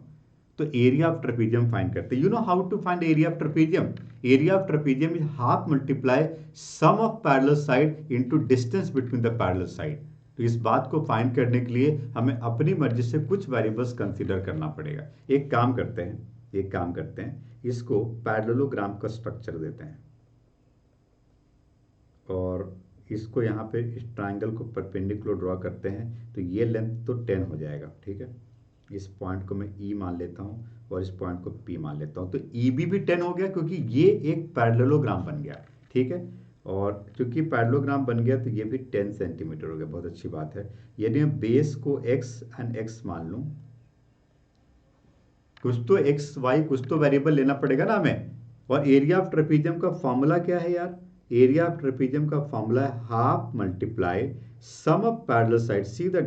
तो एरिया ऑफ ट्रेपीजियम फाइंड करते हैं। You know how to find area of trapezium? Area of trapezium is half multiply sum of parallel side into distance between the parallel side. तो इस बात को find करने के लिए हमें अपनी मर्जी से कुछ वेरिएबल्स कंसीडर करना पड़ेगा। एक काम करते हैं, इसको पैरेललोग्राम का स्ट्रक्चर देते हैं, और इसको यहाँ पे इस ट्राइंगल को परपेंडिकुलर ड्रॉ करते हैं। तो ये लेंथ तो 10 हो जाएगा। ठीक है, इस पॉइंट को मैं E मान लेता हूँ और इस पॉइंट को P मान लेता हूँ। तो EB भी 10 हो गया, क्योंकि ये एक पैरेललोग्राम बन गया। ठीक है, और चूंकि पैरेललोग्राम बन गया तो ये भी 10 सेंटीमीटर हो गया। बहुत अच्छी बात है। यदि मैं बेस को X एंड X मान लूँ, कुछ तो X Y कुछ तो वेरिएबल लेना पड़ेगा ना हमें। और एरिया ऑफ ट्रेपीजियम का फॉर्मूला क्या है यार? एरिया ऑफ ट्रेपीजियम का फॉर्मूला है half multiply sum of parallel side. See the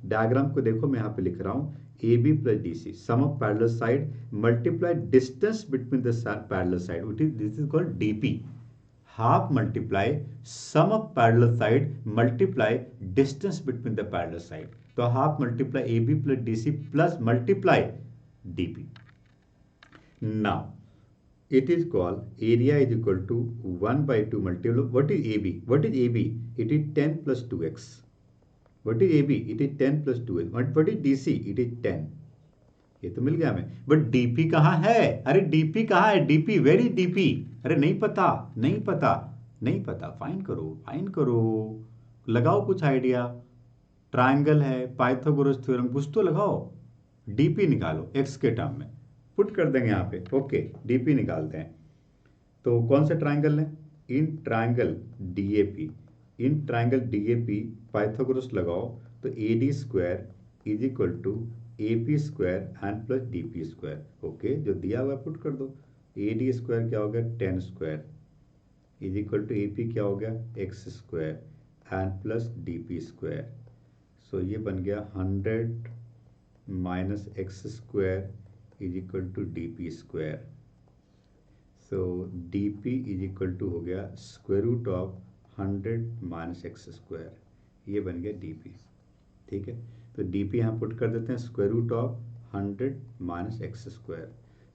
diagram को देखो, मैं यहाँ पे लिख रहा हूँ AB plus DC, sum of parallel side multiply distance between the parallel side, this is called DP। Half multiply sum of parallel side multiply distance between the parallel side. तो half multiply AB plus DC plus multiply DP। Now it is called area is equal to 1 by 2 multiple. What is AB? What is AB? It is 10 plus 2x. What is AB? It is 10 plus 2x. What is DC? It is 10. ये तो मिल गया हमें, but DP कहाँ है? अरे DP कहाँ है? DP, very DP। अरे नहीं पता, फाइंड करो, लगाओ कुछ आइडिया। ट्राइंगल है, पाइथागोरस थ्योरम, कुछ तो लगाओ। DP निकालो x के टर्म में, पुट कर देंगे यहाँ पे। ओके, DP निकालते हैं। तो कौन से ट्राइंगल है? इन ट्राइंगल DAP पाइथागोरस लगाओ, तो AD square is equal to AP square and plus DP square. Okay, जो दिया हुआ पुट कर दो। AD स्क्वायर क्या हो गया? 10 square is equal to AP क्या हो गया? x square and plus DP square. So ये बन गया 100 minus x square is equal to DP square. So DP is equal to हो गया square root of 100 minus x square. ये बन गया DP। ठीक है, तो DP यहाँ पुट कर देते हैं, square root of 100 minus x square.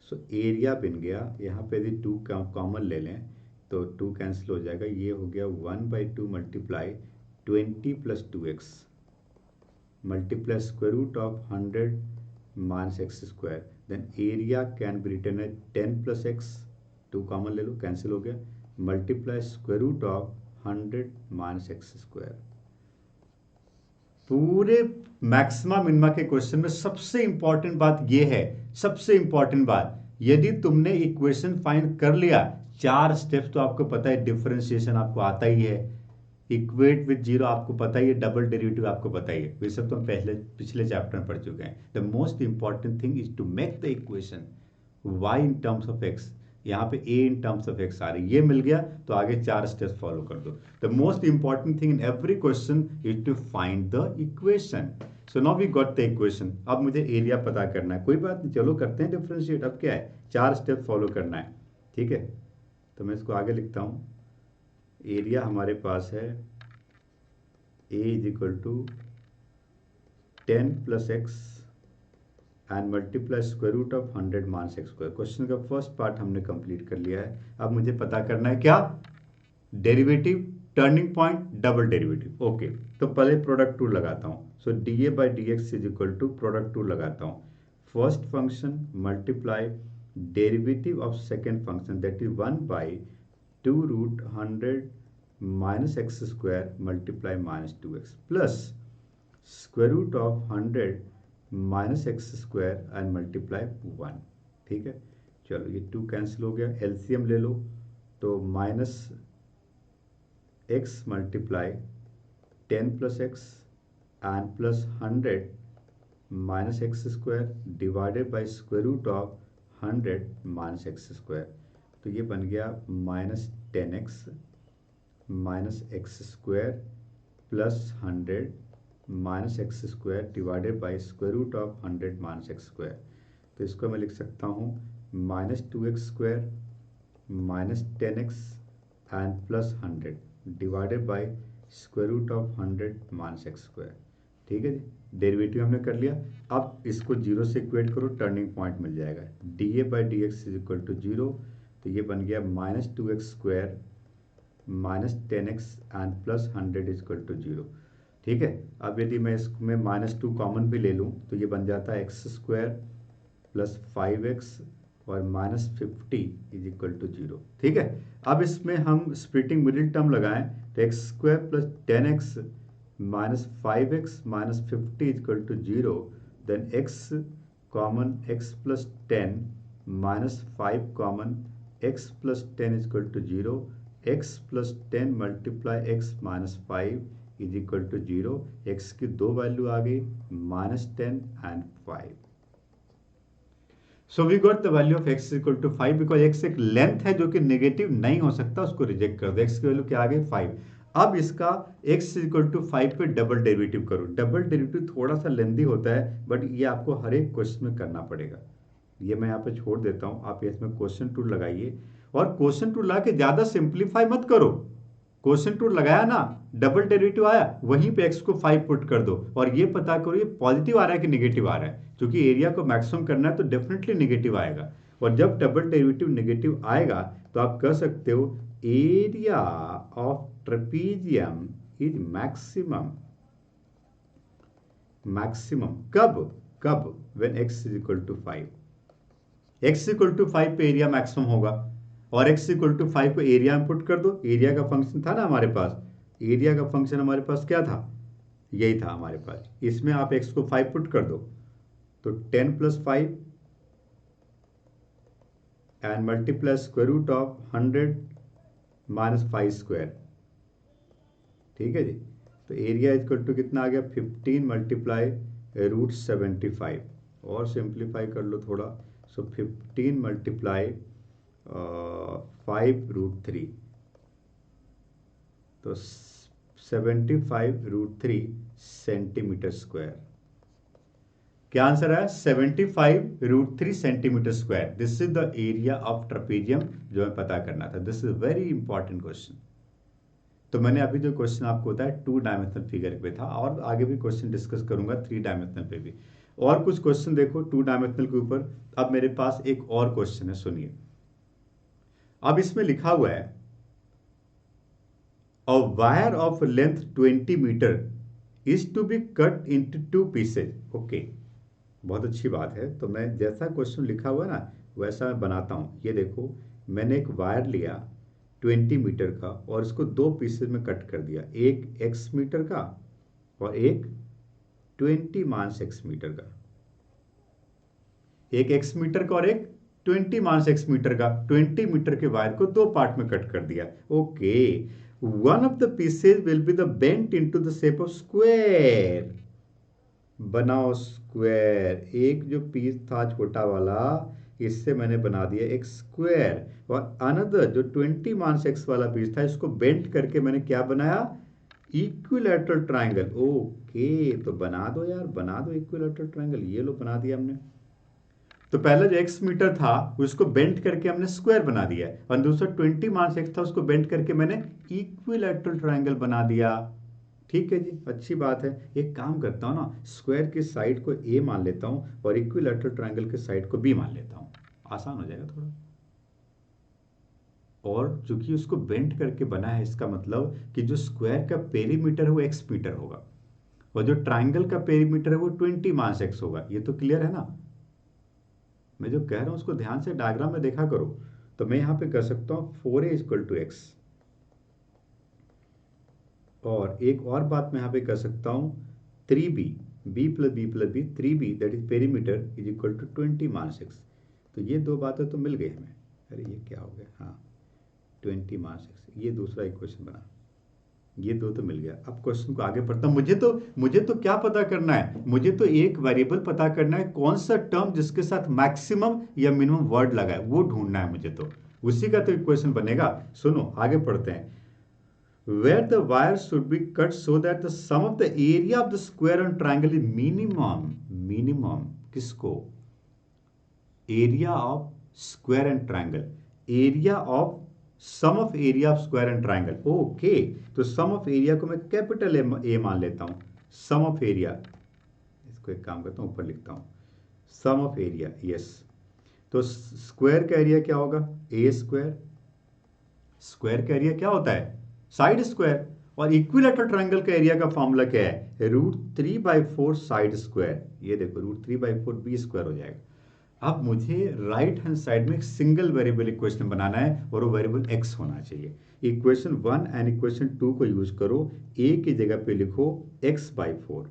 So area बन गया, यहाँ पे यदि 2 कॉमन ले लें तो 2 कैंसिल हो जाएगा। ये हो गया 1/2 multiply 20 plus 2x multiply square root of 100 minus x square, then area can be written as 10 plus x, 2 common ले लो, कैंसिल हो गया, multiply square root of 100 minus x square. पूरे मैक्सिमा मिनिमा के क्वेश्चन में सबसे इंपॉर्टेंट बात यह है, सबसे इंपॉर्टेंट बात, यदि तुमने इक्वेशन फाइंड कर लिया, 4 स्टेप्स तो आपको पता है, डिफरेंशिएशन आपको आता ही है, इक्वेट विद जीरो आपको पता ही है, डबल डेरिवेटिव आपको पता ही है, ये सब तो हम पिछले चैप्टर में पढ़ चुके हैं। The most important thing is to make the equation y in terms of x, यहाँ पे a in terms of x आ रही है, ये मिल गया तो आगे 4 स्टेप्स फॉलो कर दो। The most important thing in every question is to find the equation. So now we got the equation. अब मुझे एरिया पता करना है, कोई बात नहीं, चलो करते हैं डिफरेंशिएट। अब क्या है, 4 स्टेप फॉलो करना है, ठीक है। तो मैं इसको आगे लिखता हूँ, एरिया हमारे पास है a is equal to 10 plus x and multiply square root of 100 minus x square. Question का फर्स्ट पार्ट हमने कंप्लीट कर लिया है। अब मुझे पता करना है क्या, derivative, turning point, double derivative. Okay, तो पहले प्रोडक्ट टूल लगाता हूँ। So d A by D x is equal to product tool लगाता हूँ, first function multiply derivative of second function that is 1 by 2 root 100 minus x square multiply minus 2x plus square root of 100 minus x square and multiply 1। ठीक है, चलो ये 2 cancel हो गया, LCM ले लो, तो minus x multiply 10 plus x and plus 100 minus x square divided by square root of 100 minus x square. तो ये बन गया minus 10x minus x square plus 100 minus x square divided by square root of 100 minus x square. तो इसको मैं लिख सकता हूँ minus 2x square minus 10x and plus 100 divided by square root of 100 minus x square. ठीक है जी, derivative हमने कर लिया। अब इसको 0 से इक्वेट करो, टर्निंग पॉइंट मिल जाएगा, D A by D x is equal to 0। तो ये बन गया minus 2x square minus 10x and plus 100 is equal to 0। ठीक है, अब यदि मैं इसमें माइनस 2 कॉमन भी ले लूँ तो ये बन जाता है एक्स स्क्वायर प्लस 5x और माइनस 50 इज इक्वल टू 0। ठीक है, अब इसमें हम स्प्लिटिंग मिडिल टर्म लगाएं तो x square plus 10x minus 5x minus 50 is equal to 0, then x common x plus 10 minus 5 common x plus 10 is equal to 0, x plus 10 multiply x minus 5 is equal to 0। x की 2 value आ गई, minus 10 and 5। So we got the value of x equal to 5 because x एक length है जो कि negative नहीं हो सकता, उसको रिजेक्ट कर दो। x की वैल्यू क्या आ गई 5। अब इसका x इक्वल टू 5 पे डबल डेरिवेटिव करो। डबल डेरिवेटिव थोड़ा सा लेंदी होता है, बट ये आपको हर एक क्वेश्चन में करना पड़ेगा। ये मैं यहाँ पे छोड़ देता हूँ, आप इसमें क्वेश्चन टूल लगाइए और क्वेश्चन टूल लगा के ज्यादा सिंप्लीफाई मत करो। क्वेश्चन टूल लगाया ना, डबल डेरिवेटिव आया, वहीं पे x को 5 पुट कर दो और ये पता करो ये पॉजिटिव आ रहा है कि नेगेटिव आ रहा है। क्योंकि एरिया को मैक्सिमम करना है तो डेफिनेटली नेगेटिव आएगा, और जब डबल डेरिवेटिव नेगेटिव आएगा तो आप कह सकते हो area of trapezium is maximum. Maximum कब when x is equal to 5। x equal to 5 पे एरिया मैक्सिमम होगा, और x इक्वल टू 5 को एरिया में पुट कर दो। एरिया का फंक्शन था ना हमारे पास, एरिया का फंक्शन हमारे पास क्या था, यही था हमारे पास। इसमें आप x को 5 पुट कर दो तो 10 plus 5 and multiply square root of 100 minus 5 square. ठीक है जी, तो एरिया इक्वल टू कितना आ गया 15 मल्टीप्लाई रूट 75, और सिंप्लीफाई कर लो थोड़ा। सो 15 मल्टीप्लाई 5 रूट 3, तो 75 रूट 3 सेंटीमीटर स्क्वायर। क्या आंसर है, 75 root 3 centimetre square. This is the area of trapezium जो हमें पता करना था। This is very important question. तो मैंने अभी जो क्वेश्चन आपको बताया 2 डायमेंशनल फिगर पे था, और आगे भी क्वेश्चन डिस्कस करूंगा 3 डायमेंशनल पे भी। और कुछ क्वेश्चन देखो 2 डायमेंशनल के ऊपर। अब मेरे पास एक और क्वेश्चन है, सुनिए। अब इसमें लिखा हुआ है a wire of length 20 metre is to be cut into 2 pieces. Okay, बहुत अच्छी बात है। तो मैं जैसा क्वेश्चन लिखा हुआ है ना वैसा मैं बनाता हूँ। ये देखो, मैंने एक वायर लिया 20 मीटर का और इसको 2 पीसेज में कट कर दिया, एक x मीटर का और एक 20 माइनस x मीटर का, एक x मीटर का और एक 20 माइनस x मीटर का। 20 मीटर के वायर को 2 पार्ट में कट कर दिया। Okay, one of the pieces will be the bent into the shape of square. बनाओ स्क्वायर। एक जो पीस था छोटा वाला, इससे मैंने बना दिया एक स्क्वायर, और अनदर जो 20 माइनस x वाला पीस था इसको बेंट करके मैंने क्या बनाया, इक्विलैटरल ट्रायंगल। ओके, तो बना दो यार, बना दो इक्विलैटरल ट्रायंगल। ये लो बना दिया हमने। तो पहले जो x मीटर था उसको बेंट करके हमने स्क्वायर बना दिया, और दूसरा 20 माइनस x था उसको बेंट करके मैंने इक्विलैटरल ट्रायंगल बना दिया। ठीक है जी, अच्छी बात है। एक काम करता हूँ ना, स्क्वायर की साइड को a मान लेता हूँ और इक्विलैटरल ट्रायंगल की साइड को b मान लेता हूँ, आसान हो जाएगा थोड़ा। और चूंकि उसको बेंट करके बना है, इसका मतलब कि जो स्क्वायर का पेरीमीटर है वो x मीटर होगा और जो ट्रायंगल का पेरीमीटर है वो 20 माइनस x होगा। ये तो क्लियर है ना? मैं जो कह रहा हूँ उसको ध्यान से डायग्राम में देखा करो। तो मैं यहाँ पे कर सकता हूँ 4a इक्वल टू एक्स, और एक और बात मैं यहाँ पे कर सकता हूँ 3b, b plus b plus b, 3b that is perimeter is equal to 20 minus x. तो ये दो बातें तो मिल गई हमें। अरे ये क्या हो गया, हाँ 20 माइनस एक्स, ये दूसरा इक्वेशन बना। ये दो तो मिल गया। अब क्वेश्चन को आगे पढ़ता हूं। मुझे तो क्या पता करना है, मुझे तो एक वेरिएबल पता करना है, कौन सा टर्म जिसके साथ मैक्सिमम या मिनिमम वर्ड लगा है वो ढूंढना है मुझे। तो उसी का तो इक्वेशन बनेगा। सुनो आगे पढ़ते हैं। where the wire should be cut so that the sum of the area of the square and triangle is minimum किसको, area of square and triangle, area of sum of area of square and triangle. Okay, तो sum of area को मैं capital A मान लेता हूं। सम of area, इसको एक काम करता हूं ऊपर लिखता हूं, सम ऑफ एरिया। यस, तो स्क्वायर का एरिया क्या होगा, ए स्क्वायर। स्क्वायर का एरिया क्या होता है, साइड स्क्वायर। और इक्विलैटरल ट्रायंगल का एरिया का फॉर्मूला क्या है, √3/4 साइड स्क्वायर। ये देखो √3/4 बी स्क्वायर हो जाएगा। अब मुझे राइट हैंड साइड में एक सिंगल वेरिएबल इक्वेशन बनाना है और वो वेरिएबल x होना चाहिए। इक्वेशन 1 एंड इक्वेशन 2 को यूज करो। a की जगह पे लिखो x/4।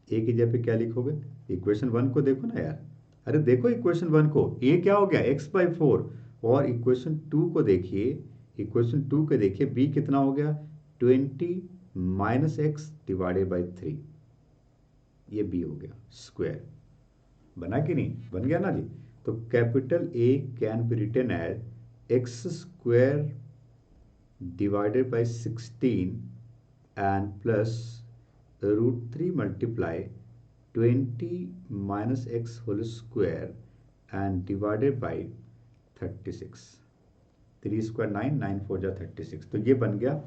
a की जगह पे क्या लिखोगे, इक्वेशन 1 को देखो ना यार। अरे देखो इक्वेशन 1 को, a क्या हो गया x/4, और इक्वेशन 2 को देखिए, इक्वेशन 2 को देखिए b कितना हो गया 20 माइनस एक्स डिवाइडेड बाई 3। ये b हो गया स्क्वायर। बना कि नहीं, बन गया ना जी। तो capital A can be written as x square divided by 16 and plus √3 multiply 20 minus x whole square and divided by 36। 3 square 9, 9 4 जा 36। तो ये बन गया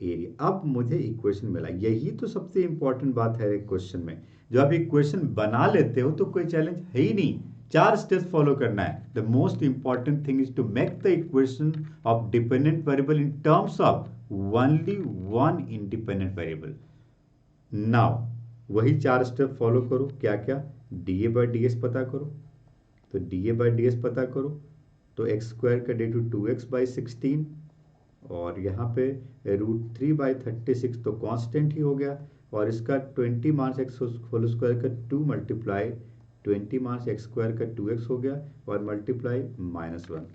एरिया। अब मुझे इक्वेशन मिला। यही तो सबसे इंपॉर्टेंट बात है एक क्वेश्चन में। जो आप इक्वेशन बना लेते हो तो कोई चैलेंज है ही नहीं। 4 स्टेप्स फॉलो करना है। The most important thing is to make the equation of dependent variable in terms of only one independent variable. Now वही 4 स्टेप फॉलो करो। क्या क्या, d A by D s पता करो। तो d A by D s पता करो, तो एक्स स्क्वायर का डे टू 2x/16, और यहाँ पे √3/36 तो कांस्टेंट ही हो गया, और इसका 20 माइनस एक्स होल स्क्वायर का 2 मल्टीप्लाई 20 माइनस एक्स स्क्वायर का 2x हो गया, और मल्टीप्लाई -1।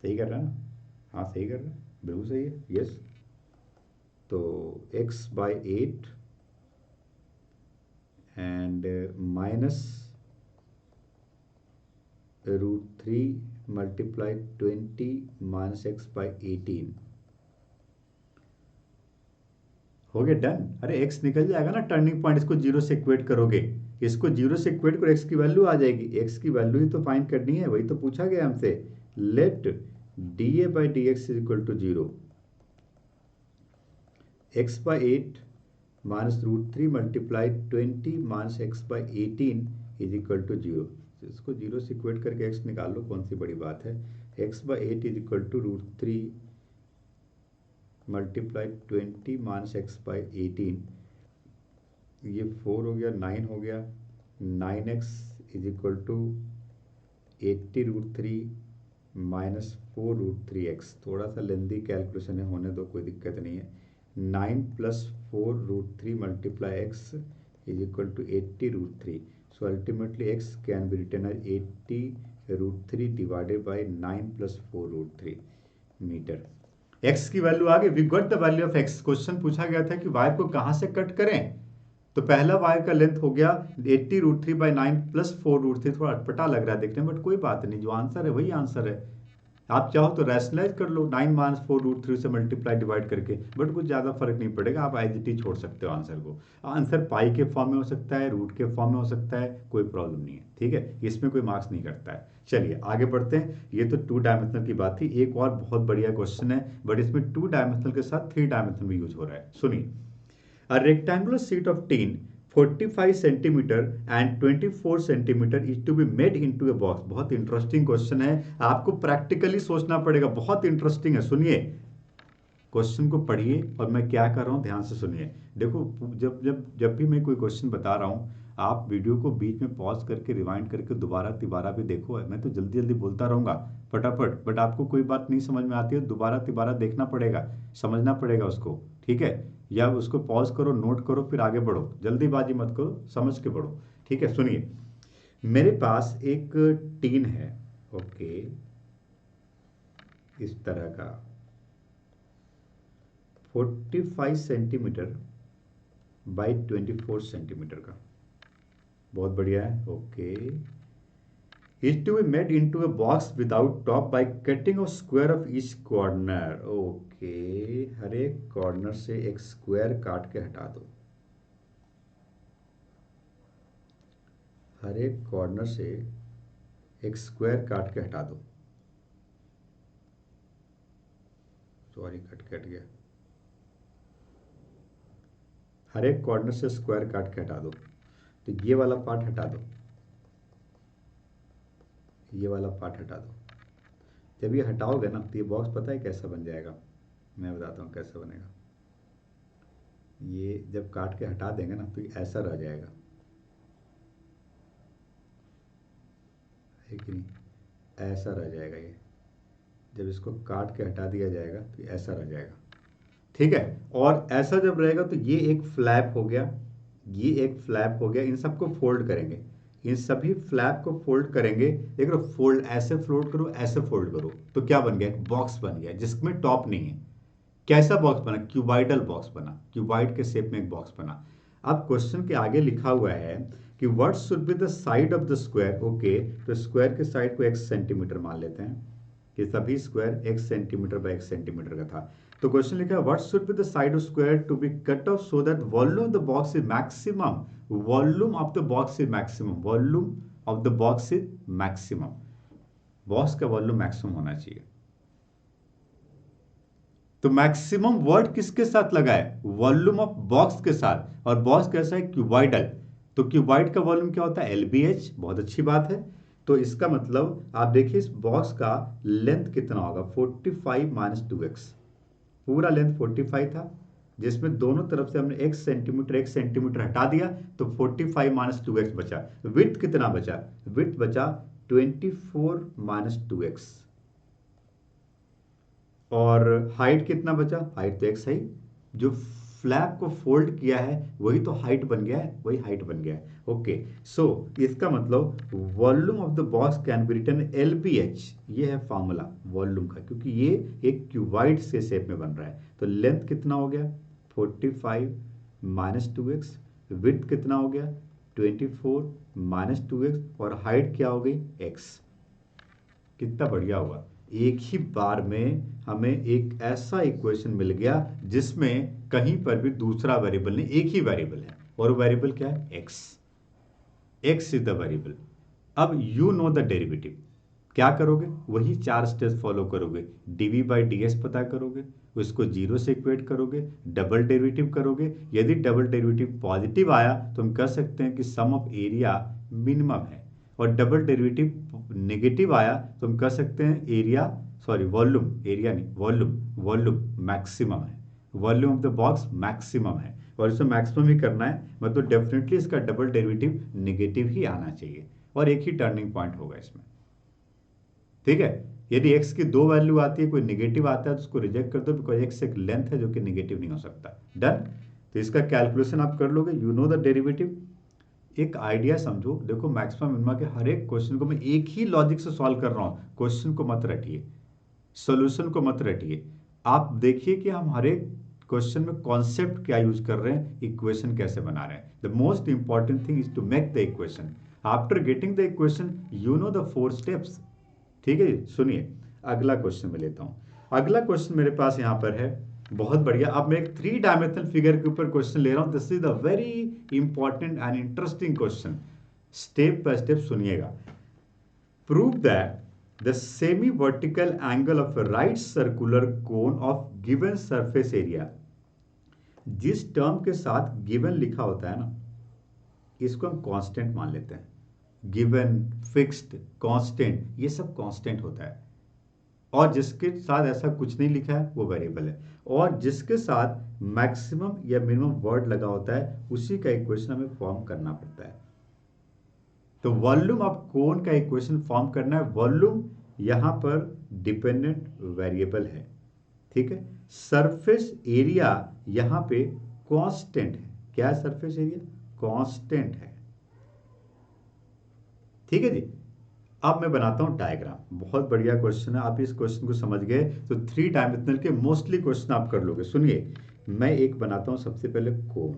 सही कर रहा है ना? हाँ सही कर रहा है, बिल्कुल सही है। यस, तो x/8 and minus √3 multiply 20 minus x/18 हो गया, डन। अरे x निकल जाएगा ना टर्निंग पॉइंट, इसको 0 से इक्वेट करोगे, इसको 0 से इक्वेट करो, x की वैल्यू आ जाएगी। x की वैल्यू ही तो फाइंड करनी है, वही तो पूछा गया हमसे। Let dA/dx is equal to 0, x/8 minus √3 multiply 20 minus x/18 is equal to 0। इसको 0 से इक्वेट करके x निकाल लो, कौन सी बड़ी बात है। x/8 is equal to √3 multiply 20 minus x by 18, ये 4 हो गया, 9 हो गया, 9x is equal to 80√3 minus 4√3x। थोड़ा सा लेंदी कैलकुलेशन है, होने दो, कोई दिक्कत नहीं है। 9 plus 4√3 multiply x is equal to 80√3। So ultimately x can be written as 80√3 divided by 9 plus 4√3 metre. x की वैल्यू आ गई, we got the value of x। Question पूछा गया था कि वायर को कहां से कट करें, तो पहला वायर का लेंथ हो गया 80√3 बाई 9 प्लस 4√3। थोड़ा अटपटा लग रहा है देखने में, बट कोई बात नहीं, जो आंसर है वही आंसर है। आप चाहो तो रैशनलाइज कर लो 9 माइनस 4√3 से मल्टीप्लाई डिवाइड करके, बट कुछ ज़्यादा फर्क नहीं पड़ेगा, आप एज इट इज छोड़ सकते हो आंसर को। आंसर पाई के फॉर्म में हो सकता है, रूट के फॉर्म में हो सकता है, कोई प्रॉब्लम नहीं है, ठीक है, इसमें कोई मार्क्स नहीं करता है। चलिए आगे बढ़ते हैं। ये तो 2 डायमेंशनल की बात थी। एक और बहुत बढ़िया क्वेश्चन है, बट इसमें 2 डायमेंशनल के साथ 3 डायमेंशनल भी यूज हो रहा है। सुनिए, A rectangular sheet of tin 45 centimeter and 24 centimeter is to be made into a box। बहुत इंटरेस्टिंग क्वेश्चन है, आपको प्रैक्टिकली सोचना पड़ेगा, बहुत इंटरेस्टिंग है। सुनिए, क्वेश्चन को पढ़िए और मैं क्या कर रहा हूँ ध्यान से सुनिए। देखो, जब जब जब भी मैं कोई क्वेश्चन बता रहा हूँ, आप वीडियो को बीच में पॉज करके रिवाइंड करके दोबारा तिबारा भी देखो। मैं तो जल्दी जल्दी बोलता रहूँगा फटाफट, बट आपको कोई बात नहीं समझ में आती है, दोबारा तिबारा देखना पड़ेगा, समझना पड़ेगा उसको, ठीक है। या उसको पॉज करो, नोट करो, फिर आगे बढ़ो, जल्दीबाजी मत करो, समझ के बढ़ो, ठीक है। सुनिए, मेरे पास एक टीन है, ओके, इस तरह का 45 सेंटीमीटर बाई 24 सेंटीमीटर का, बहुत बढ़िया है, okay. Is to be made into a box without top by cutting off square of each corner. Okay, हर एक कॉर्नर से एक स्क्वायर काट के हटा दो, हर एक कॉर्नर से एक स्क्वायर काट के हटा दो। सॉरी, कट गया। हर एक कॉर्नर से स्क्वायर काट के हटा दो, तो ये वाला पार्ट हटा दो, ये वाला पार्ट हटा दो। जब ये हटाओगे ना, तो ये बॉक्स पता है कैसा बन जाएगा, मैं बताता हूँ कैसा बनेगा। ये जब काट के हटा देंगे ना, तो ये ऐसा रह जाएगा, है कि नहीं, ऐसा रह जाएगा। ये जब इसको काट के हटा दिया जाएगा तो ये ऐसा रह जाएगा, ठीक है। और ऐसा जब रहेगा तो ये एक फ्लैप हो गया, ये एक फ्लैप हो गया। इन सबको फोल्ड करेंगे, इन सभी फ्लैप को फोल्ड करेंगे। देखो, फोल्ड ऐसे फोल्ड करो, ऐसे फोल्ड करो, तो क्या बन गया, एक बॉक्स बन गया जिसमें टॉप नहीं है। कैसा बॉक्स बना, क्यूबाइडल बॉक्स बना, क्यूबाइड के शेप में एक बॉक्स बना। अब क्वेश्चन के आगे लिखा हुआ है कि what should be the side of the square. Okay, तो स्क्वायर के साइड को x सेंटीमीटर मान लेते हैं, कि सभी square x centimetre by x centimetre का था। तो क्वेश्चन लिखा है what should be the side of square to be cut off so that volume of the box is maximum. Volume of the box is maximum, volume of the box is maximum, box का volume maximum होना चाहिए। तो maximum word किसके साथ लगा है, volume of box के साथ, और बॉक्स कैसा है, क्यूबाइडल। तो क्यूबाइड का वॉल्यूम क्या होता है, LBH, बहुत अच्छी बात है। तो इसका मतलब आप देखिए, इस बॉक्स का लेंथ कितना होगा, 45 माइनस 2x। पूरा लेंथ 45 था, जिसमें दोनों तरफ से हमने एक सेंटीमीटर हटा दिया, तो 45 माइनस 2x बचा। विड्थ कितना बचा, विड्थ बचा 24 माइनस 2x। और हाइट कितना बचा, हाइट तो x है, जो फ्लैप को फोल्ड किया है वही तो हाइट बन गया है, वही हाइट बन गया है। ओके, सो इसका मतलब volume of the box can be written LBH। ये है फॉर्मूला वॉल्यूम का, क्योंकि ये एक क्यूबाइड से शेप में बन रहा है। तो लेंथ कितना हो गया, 45 माइनस 2x, विड्थ कितना हो गया, 24 माइनस 2x, और हाइट क्या हो गई, x। कितना बढ़िया हुआ, एक ही बार में हमें एक ऐसा इक्वेशन मिल गया जिसमें कहीं पर भी दूसरा वेरिएबल नहीं, एक ही वेरिएबल है, और वेरिएबल क्या है, x। x is the variable. अब यू नो द डेरिवेटिव, क्या करोगे, वही 4 स्टेप्स फॉलो करोगे। dv/ds पता करोगे, उसको 0 से इक्वेट करोगे, डबल डेरिवेटिव करोगे। यदि डबल डेरिवेटिव पॉजिटिव आया तो हम कह सकते हैं कि सम ऑफ एरिया मिनिमम है, और डबल डेरिवेटिव नेगेटिव आया तो हम कह सकते हैं एरिया सॉरी वॉल्यूम, एरिया नहीं, वॉल्यूम, वॉल्यूम मैक्सिमम है, volume of the box maximum है और इसमें मैक्सिमम ही करना है, मतलब डेफिनेटली इसका डबल डेरिवेटिव नेगेटिव ही आना चाहिए और एक ही टर्निंग पॉइंट होगा इसमें। ठीक है, यदि x की दो वैल्यू आती है, कोई नेगेटिव आता है तो उसको रिजेक्ट कर दो, बिकॉज x एक लेंथ है जो कि नेगेटिव नहीं हो सकता। डन। तो इसका कैलकुलेशन आप कर लोगे, यू नो द डेरिवेटिव। एक आइडिया समझो, देखो मैक्सिमम मिनिमम के हर एक क्वेश्चन को मैं एक ही लॉजिक से सॉल्व कर रहा हूं, क्वेश्चन को मत रटिए, सॉल्यूशन को मत रटिए। आप देखिए कि हम हर एक क्वेश्चन में कॉन्सेप्ट क्या यूज कर रहे हैं, इक्वेशन कैसे बना रहे हैं। The most important thing is to make the equation. After getting the equation you know the 4 steps. ठीक है जी, सुनिए अगला क्वेश्चन मैं लेता हूं। अगला क्वेश्चन मेरे पास यहां पर है, बहुत बढ़िया। अब मैं एक 3 डायमेंशनल फिगर के ऊपर क्वेश्चन ले रहा हूं। This is the very important and interesting question. Step by step सुनिएगा। Prove that the semi vertical angle of a right circular cone of given surface area. जिस टर्म के साथ गिवन लिखा होता है ना, इसको हम कांस्टेंट मान लेते हैं। गिवन, फिक्स्ड, कांस्टेंट, ये सब कांस्टेंट होता है। और जिसके साथ ऐसा कुछ नहीं लिखा है वो वेरिएबल है। और जिसके साथ मैक्सिमम या मिनिमम वर्ड लगा होता है उसी का इक्वेशन हमें फॉर्म करना पड़ता है। तो वॉल्यूम ऑफ कोन का इक्वेशन फॉर्म करना है। वॉल्यूम यहां पर डिपेंडेंट वेरिएबल है। ठीक है, सरफेस एरिया यहां पे कांस्टेंट है। क्या है सरफेस एरिया? कांस्टेंट है। ठीक है जी। अब मैं बनाता हूं डायग्राम। बहुत बढ़िया क्वेश्चन है, आप इस क्वेश्चन को समझ गए तो 3 डायमेंशनल के मोस्टली क्वेश्चन आप कर लोगे। सुनिए, मैं एक बनाता हूं सबसे पहले कोन,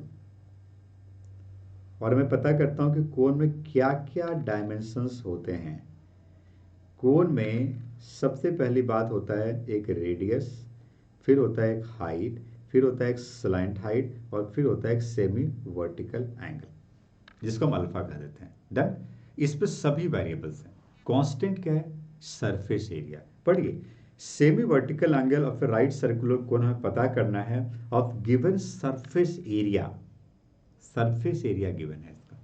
और मैं पता करता हूं कि कोन में क्या क्या डायमेंशंस होते हैं। कोन में सबसे पहली बात होता है एक रेडियस, फिर होता है एक हाइट, फिर होता है एक स्लैंट हाइट, और फिर होता है एक सेमी वर्टिकल एंगल जिसको हम अल्फा कह देते हैं। डन। इस पे सभी वेरिएबल्स हैं। कांस्टेंट क्या है? Surface area. पढ़िए, semi vertical angle of a right circular cone हमें पता करना है of given surface area. Surface area given है इसका।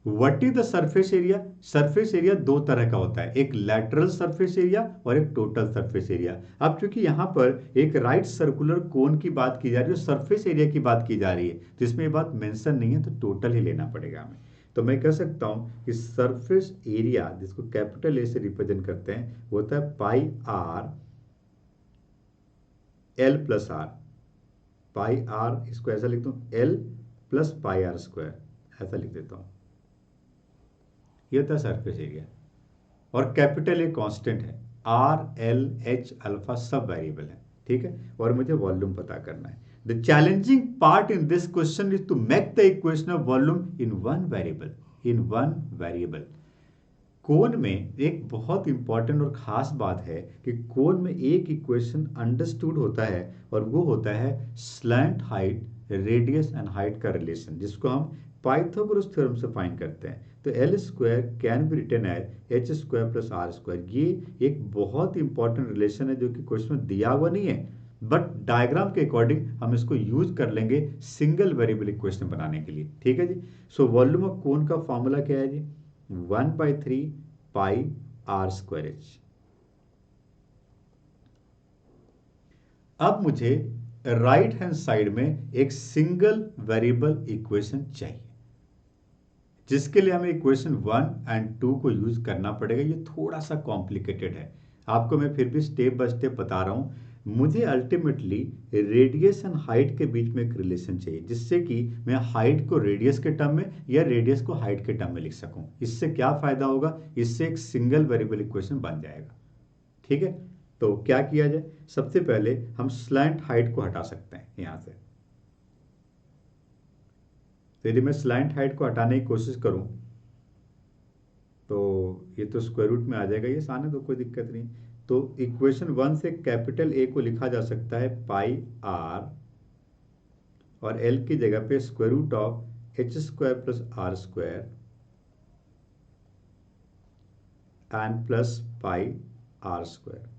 What is the surface area? Surface area दो तरह का होता है, एक लैटरल सरफेस एरिया और एक टोटल सरफेस एरिया। अब चूंकि यहां पर एक राइट सर्कुलर कोन की बात की जा रही है, सरफेस एरिया की बात की जा रही है, तो इसमें ये बात मेंशन नहीं है, तो टोटल ही लेना पड़ेगा हमें। तो मैं कह सकता हूं कि सरफेस एरिया, जिसको कैपिटल ए से रिप्रेजेंट करते हैं, वो होता है pi r l plus r. Pi r, इसको ऐसा लिखता हूं l plus pi r square, ऐसा लिख देता हूं। ये होता है सरफेस एरिया। और कैपिटल ए कांस्टेंट है, आर एल एच अल्फा सब वेरिएबल है। ठीक है, और मुझे वॉल्यूम पता करना है। The challenging part in this question is to make the equation of volume in one variable. In one variable. Cone में एक बहुत इंपॉर्टेंट और खास बात है कि कोन में एक इक्वेशन अंडरस्टूड होता है, और वो होता है slant height, radius and height का रिलेशन, जिसको हम पाइथागोरस थ्योरम से फाइंड करते हैं। तो l square can be written as h square plus r square. ये एक बहुत इंपॉर्टेंट रिलेशन है जो कि क्वेश्चन में दिया हुआ नहीं है, बट डायग्राम के अकॉर्डिंग हम इसको यूज कर लेंगे सिंगल वेरिएबल इक्वेशन बनाने के लिए। ठीक है जी। सो वॉल्यूम ऑफ कोन का फॉर्मूला क्या है जी? 1/3 पाई आर स्क्वायर एच। अब मुझे राइट हैंड साइड में एक सिंगल वेरिएबल इक्वेशन चाहिए, जिसके लिए हमें इक्वेशन 1 एंड 2 को यूज करना पड़ेगा। ये थोड़ा सा कॉम्प्लिकेटेड है, आपको मैं फिर भी स्टेप बाय स्टेप बता रहा हूं। मुझे अल्टीमेटली रेडियस एंड हाइट के बीच में एक रिलेशन चाहिए, जिससे कि मैं हाइट को रेडियस के टर्म में या रेडियस को हाइट के टर्म में लिख सकूं। इससे क्या फायदा होगा? इससे एक सिंगल वेरिएबल इक्वेशन बन जाएगा। ठीक है, तो क्या किया जाए? सबसे पहले हम स्लैंट हाइट को हटा सकते हैं यहां से। तो यदि मैं स्लैंट हाइट को हटाने की कोशिश करूं तो ये तो स्क्वायर रूट में आ जाएगा, ये आने तो कोई दिक्कत नहीं। तो इक्वेशन 1 से कैपिटल ए को लिखा जा सकता है पाई आर, और एल की जगह पे square root of h square plus r square and plus pi r square.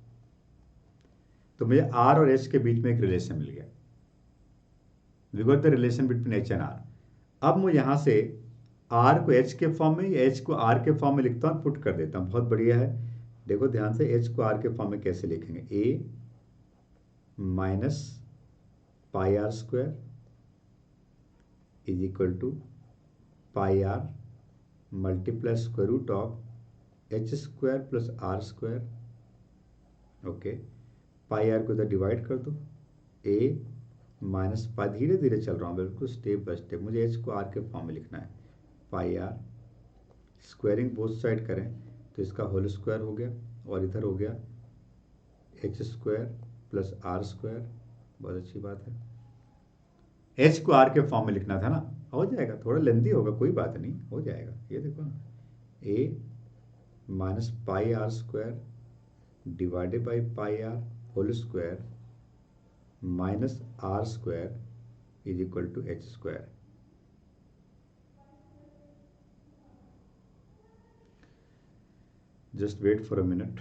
तो मुझे आर और एच के बीच में एक रिलेशन मिल गया। We got the relation between h and r. अब मैं यहां से आर को एच के फॉर्म में या एच को आर के फॉर्म में लिखता हूं, पुट कर देता हूं। बहुत बढ़िया है। देखो ध्यान से, एच को आर के फॉर्म में कैसे लिखेंगे, A minus pi r square is equal to pi r multiply square root of h square plus r square. Okay, pi r को इधर डिवाइड कर दो, ए माइनस पाई, धीरे धीरे चल रहा हूँ बिल्कुल स्टेप बाय स्टेप, मुझे एच को आर के फॉर्म में लिखना है, pi are squaring both side करें तो इसका होल स्क्वायर हो गया और इधर हो गया h square plus r square. बहुत अच्छी बात है, एच को आर के फॉर्म में लिखना था ना, हो जाएगा, थोड़ा लेंदी होगा, कोई बात नहीं, हो जाएगा। ये देखो ना, A minus pi r square divided by pi r whole square minus r square is equal to h square. Just wait for a minute,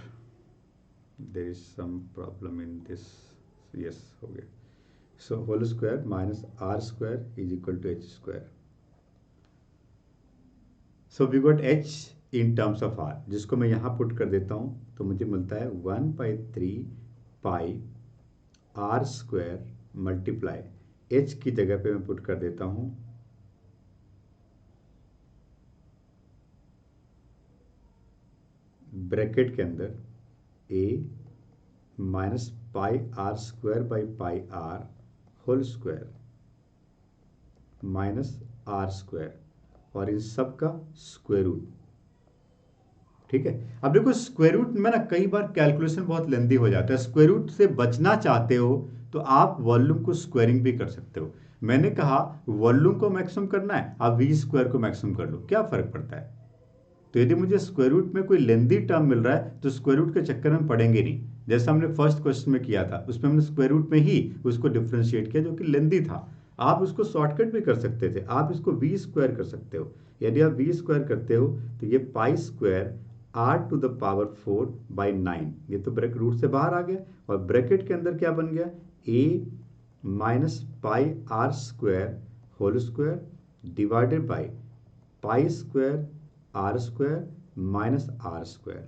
there is some problem in this, yes, हो गया। So whole square minus r square is equal to h square. So we got h in terms of r, जिसको मैं यहाँ put कर देता हूँ तो मुझे मिलता है 1/3 पाई r स्क्वायर मल्टीप्लाई, h की जगह पे मैं पुट कर देता हूँ ब्रैकेट के अंदर a minus pi r square by pi r whole square minus r square और इन सब का स्क्वायर रूट। ठीक है, अब देखो स्क्वायर रूट में ना कई बार कैलकुलेशन बहुत लेंदी हो जाता है, स्क्वायर रूट से बचना चाहते हो तो आप वॉल्यूम को स्क्वायरिंग भी कर सकते हो। मैंने कहा वॉल्यूम को मैक्सिमम करना है, आप वी स्क्वायर को मैक्सिमम कर लो, क्या फर्क पड़ता है। तो यदि मुझे स्क्वायर रूट में कोई लेंदी टर्म मिल रहा है तो स्क्वायर रूट के चक्कर में पड़ेंगे नहीं, जैसा हमने फर्स्ट क्वेश्चन में किया था, उसमें हमने स्क्वायर रूट में ही उसको डिफ्रेंशिएट किया जो कि लेंदी था। आप उसको शॉर्टकट भी कर सकते थे, आप इसको वी स्क्वायर कर सकते हो। यदि आप वी स्क्वायर करते हो तो ये pi square r to the power 4/9, ये तो ब्रैकेट रूट से बाहर आ गया और ब्रैकेट के अंदर क्या बन गया, A minus pi r square whole square divided by pi square r square minus r square.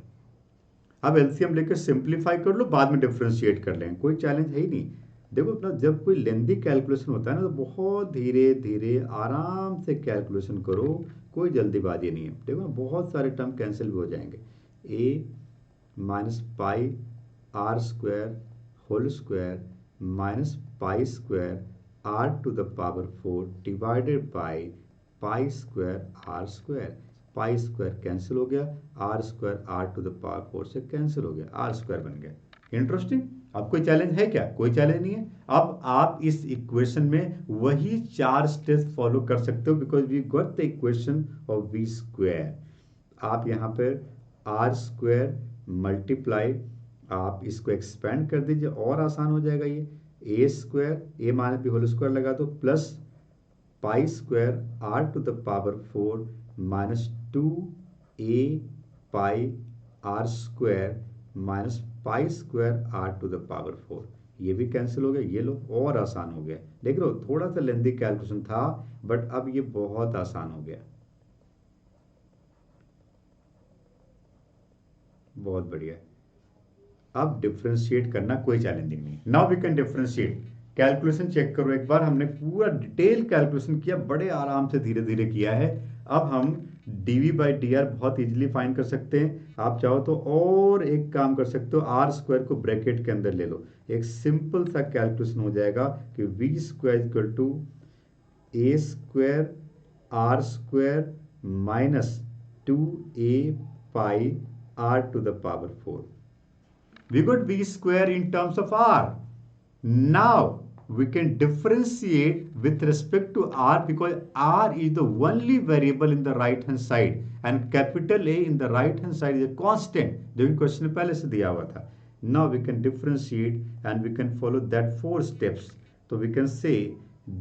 अब एलसीएम लेकर सिंप्लीफाई कर लो, बाद में डिफ्रेंशिएट कर लेंगे, कोई चैलेंज है ही नहीं। देखो अपना जब कोई लेंदी कैलकुलेशन होता है ना तो बहुत धीरे धीरे आराम से कैलकुलेशन करो, कोई जल्दीबाजी नहीं है। देखो ना बहुत सारे टर्म कैंसिल भी हो जाएंगे, A minus pi r square whole square minus pi square r to the power 4 divided by pi square r square. Pi square cancel हो गया, r square r to the power 4 से cancel हो गया, r square बन गया। Interesting, अब कोई challenge है क्या, कोई चैलेंज नहीं है। अब आप इस इक्वेशन में वही 4 स्टेप्स फॉलो कर सकते हो because we got the equation of v square. आप यहाँ पर आर स्क्वायर मल्टीप्लाई, आप इसको एक्सपेंड कर दीजिए और आसान हो जाएगा। ये a square, a minus b whole square लगा दो, plus pi square r to the power 4 minus 2a pi r square minus pi square r to the power 4, ये भी कैंसिल हो गया, ये लो और आसान हो गया। देख लो थोड़ा सा लेंदी कैलकुलेशन था बट अब ये बहुत आसान हो गया, बहुत बढ़िया। अब डिफ्रेंशिएट करना कोई चैलेंजिंग नहीं। Now we can differentiate. Calculation check करो एक बार, हमने पूरा डिटेल कैलकुलेशन किया, बड़े आराम से धीरे धीरे किया है। अब हम dv बाई डी आर बहुत इजीली फाइंड कर सकते हैं। आप चाहो तो और एक काम कर सकते हो, आर स्क्वायर को ब्रैकेट के अंदर ले लो, एक सिंपल सा कैलकुलेशन हो जाएगा कि v square equal to a square r square minus 2a pi r to the power 4। We got v square in terms of r. Now we can differentiate with respect to r because r is the only variable in the right hand side and capital A in the right hand side is a constant, जो कि question में पहले से दिया हुआ था। Now we can differentiate and we can follow that 4 steps. So we can say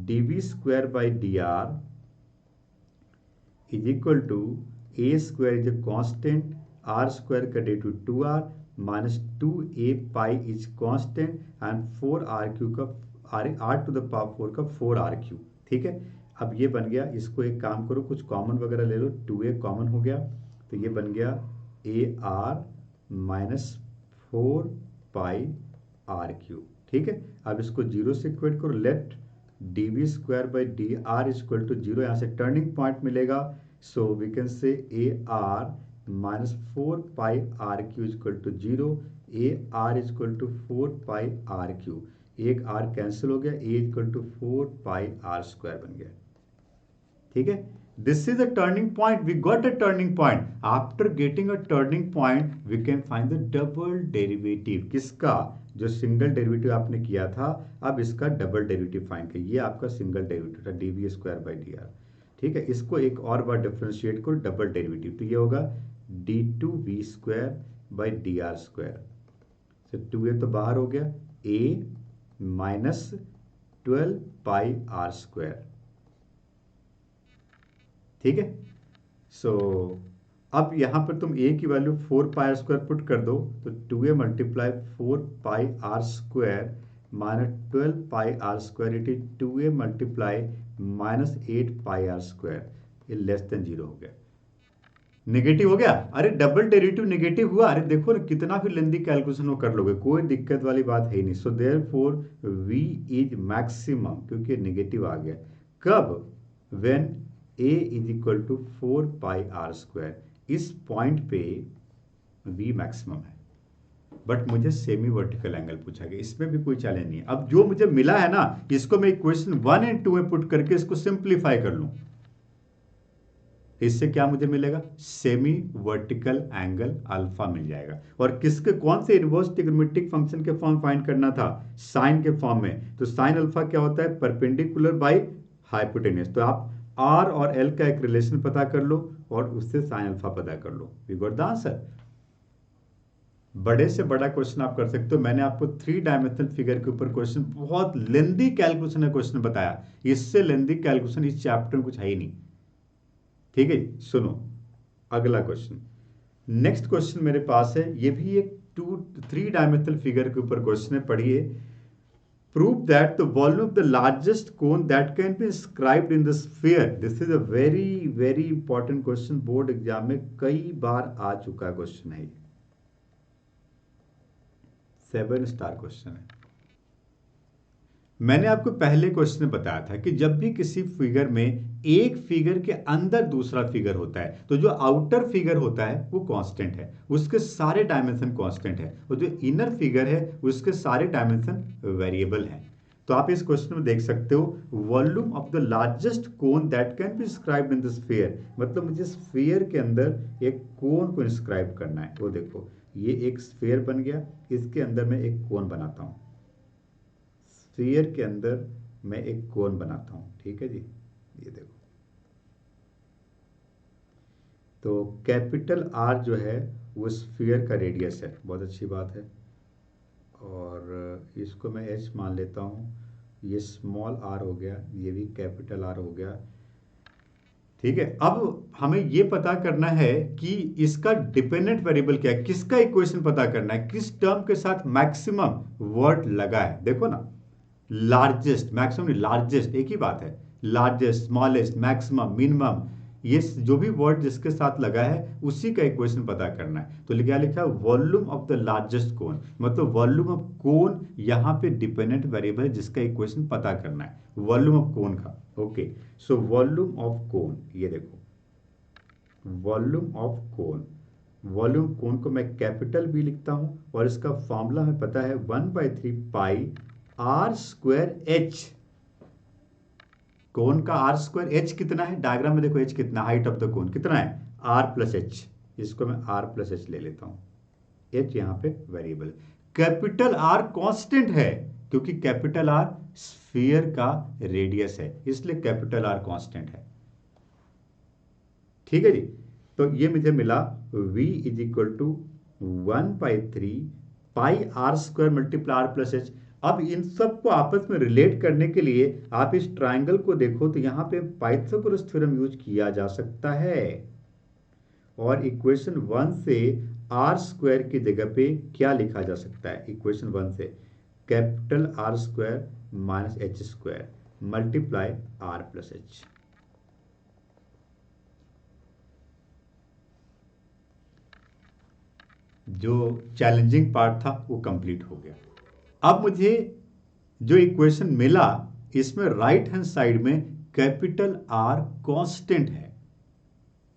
dv square by dr is equal to a square is a constant, r square का due to 2r minus 2a pi is constant and 4r³ का r to the power 4 का 4r³। ठीक है, अब ये बन गया, इसको एक काम करो कुछ कॉमन वगैरह ले लो, 2a कॉमन हो गया तो ये बन गया ar माइनस 4πr क्यू। ठीक है, अब इसको जीरो से इक्वेट करो, लेट dv² / dr = 0। यहाँ से टर्निंग पॉइंट मिलेगा, so we can say AR minus 4πr⁴ = 0। AR = 4πr⁴, एक r कैंसिल हो गया, A = 4πr² बन गया। ठीक है, this is a turning point, we got a turning point. After getting a turning point we can find the double derivative. किसका? जो single derivative आपने किया था, अब इसका डबल डेरिवेटिव फाइंड करिए। ये आपका सिंगल डेरिवेटिव था dv²/dr। ठीक है, इसको एक और बार डिफरेंशिएट करो, डबल डेरिवेटिव, तो ये होगा d2v²/dr²। तो 2a तो बाहर हो गया, a माइनस 12πr²। ठीक है, सो अब यहां पर तुम a की वैल्यू 4πr² पुट कर दो, तो 2a × 4πr² minus 12πr², it is 2a × -8πr², ये लेस देन 0 हो गया, नेगेटिव हो गया। अरे डबल डेरिवेटिव नेगेटिव हुआ, अरे देखो ना, कितना भी लेंदी कैलकुलेशन वो कर लोगे, कोई दिक्कत वाली बात है ही नहीं। So therefore v is maximum, क्योंकि नेगेटिव आ गया। कब? When a = 4πr²। इस पॉइंट पे v मैक्सिमम है, बट मुझे सेमी वर्टिकल एंगल पूछा गया, इसमें भी कोई चैलेंज नहीं है। अब जो मुझे मिला है ना, इसको मैं इक्वेशन 1 और 2 में पुट करके इसको सिंप्लीफाई कर लूं, इससे क्या मुझे मिलेगा? सेमी वर्टिकल एंगल अल्फा मिल जाएगा। और किसके, कौन से इनवर्स ट्रिग्नोमेट्रिक फंक्शन के फॉर्म फाइंड करना था? साइन के फॉर्म में। तो साइन अल्फा क्या होता है? Perpendicular by hypotenuse. तो आप आर और एल का एक रिलेशन पता कर लो और उससे साइन अल्फा पता कर लो, वी गॉट द आंसर। बड़े से बड़ा क्वेश्चन आप कर सकते हो। मैंने आपको 3 डायमेंशनल फिगर के ऊपर क्वेश्चन, बहुत लेंदी कैलकुलेशन का क्वेश्चन बताया, इससे लेंदी कैलकुलेशन इस चैप्टर में कुछ है ही नहीं। ठीक है, सुनो अगला क्वेश्चन। नेक्स्ट क्वेश्चन मेरे पास है, ये भी एक 3 डायमेंशनल फिगर के ऊपर क्वेश्चन है, पढ़िए। Prove that the volume of the largest cone that can be inscribed in the sphere. This is a very very important question, board exam में कई बार आ चुका क्वेश्चन है, 7 स्टार क्वेश्चन है। मैंने आपको पहले क्वेश्चन में बताया था कि जब भी किसी फिगर में एक फिगर के अंदर दूसरा फिगर होता है, तो जो आउटर फिगर होता है वो कांस्टेंट है, उसके सारे डायमेंशन कांस्टेंट है, और जो इनर फिगर है उसके सारे डायमेंशन वेरिएबल हैं। तो आप इस क्वेश्चन में देख सकते हो, volume of the largest cone that can be inscribed in the sphere, मतलब मुझे स्फीयर के अंदर एक कोन को इंस्क्राइब करना है। वो देखो, ये एक स्फीयर बन गया, इसके अंदर मैं एक कोन बनाता हूं, स्फीयर के अंदर मैं एक कोन बनाता हूं। ठीक है जी, ये देखो, तो कैपिटल आर जो है वो स्फीयर का रेडियस है, बहुत अच्छी बात है, और इसको मैं एच मान लेता हूं, ये स्मॉल आर हो गया, ये भी कैपिटल आर हो गया। ठीक है, अब हमें ये पता करना है कि इसका डिपेंडेंट वेरिएबल क्या है, किसका इक्वेशन पता करना है, किस टर्म के साथ मैक्सिमम वर्ड लगा है। देखो ना, लार्जेस्ट, मैक्सिमम नहीं, लार्जेस्ट एक ही बात है, लार्जेस्ट, स्मॉलेस्ट, मैक्सिमम, मिनिमम, ये जो भी वर्ड जिसके साथ लगा है उसी का इक्वेशन पता करना है। तो क्या लिखा है? वॉल्यूम ऑफ द लार्जेस्ट कोन, मतलब वॉल्यूम ऑफ कोन यहाँ पे डिपेंडेंट वेरिएबल है जिसका इक्वेशन पता करना है, वॉल्यूम ऑफ कोन का। ओके, सो वॉल्यूम ऑफ कोन, ये देखो, वॉल्यूम ऑफ कोन, वॉल्यूम कोन को मैं कैपिटल भी लिखता हूं, और इसका फॉर्मूला हमें पता है 1/3 पाई r²h। कोन का r²h कितना है? डायग्राम में देखो h कितना, हाइट ऑफ द कोन कितना है? r+h। इसको मैं r+h ले लेता हूं, h यहां पे वेरिएबल। कैपिटल R कांस्टेंट है, क्योंकि कैपिटल R स्फीयर का रेडियस है, इसलिए कैपिटल R कांस्टेंट है। ठीक है जी, तो ये मुझे मिला v = 1/3 पाई r² मल्टीप्लाई r+h। अब इन सब को आपस में रिलेट करने के लिए आप इस ट्राइंगल को देखो, तो यहां पे पाइथागोरस थ्योरम यूज किया जा सकता है, और इक्वेशन 1 से r² की जगह पे क्या लिखा जा सकता है? इक्वेशन 1 से capital r² minus h² multiply r+h। जो चैलेंजिंग पार्ट था वो कंप्लीट हो गया। अब मुझे जो इक्वेशन मिला इसमें राइट हैंड साइड में कैपिटल आर कांस्टेंट है।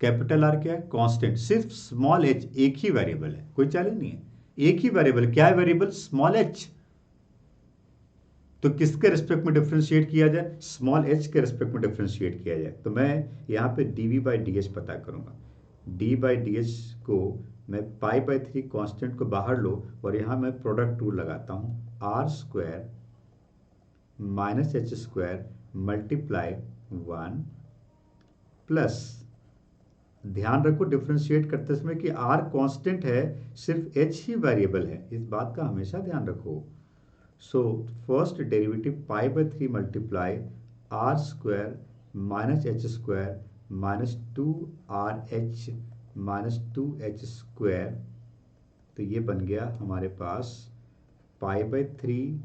कैपिटल आर क्या है? कांस्टेंट। सिर्फ स्मॉल एच एक ही वेरिएबल है, कोई चैलेंज नहीं है, एक ही वेरिएबल। क्या है वेरिएबल? Small H. तो किसके रिस्पेक्ट में डिफ्रेंशिएट किया जाए? स्मॉल एच के रिस्पेक्ट में डिफ्रेंशिएट किया जाए। तो मैं यहाँ पे dv बाई डी एच पता करूंगा। d बाई डी एच को मैं पाई बाई 3 कॉन्स्टेंट को बाहर लो और यहाँ मैं प्रोडक्ट रूल लगाता हूँ, r square minus h square multiply 1 plus, ध्यान रखो डिफ्रेंशिएट करते समय कि r कांस्टेंट है, सिर्फ h ही वेरिएबल है, इस बात का हमेशा ध्यान रखो। So first derivative pi by 3 multiply r square minus h square minus 2rh minus 2h square. तो ये बन गया हमारे पास pi by 3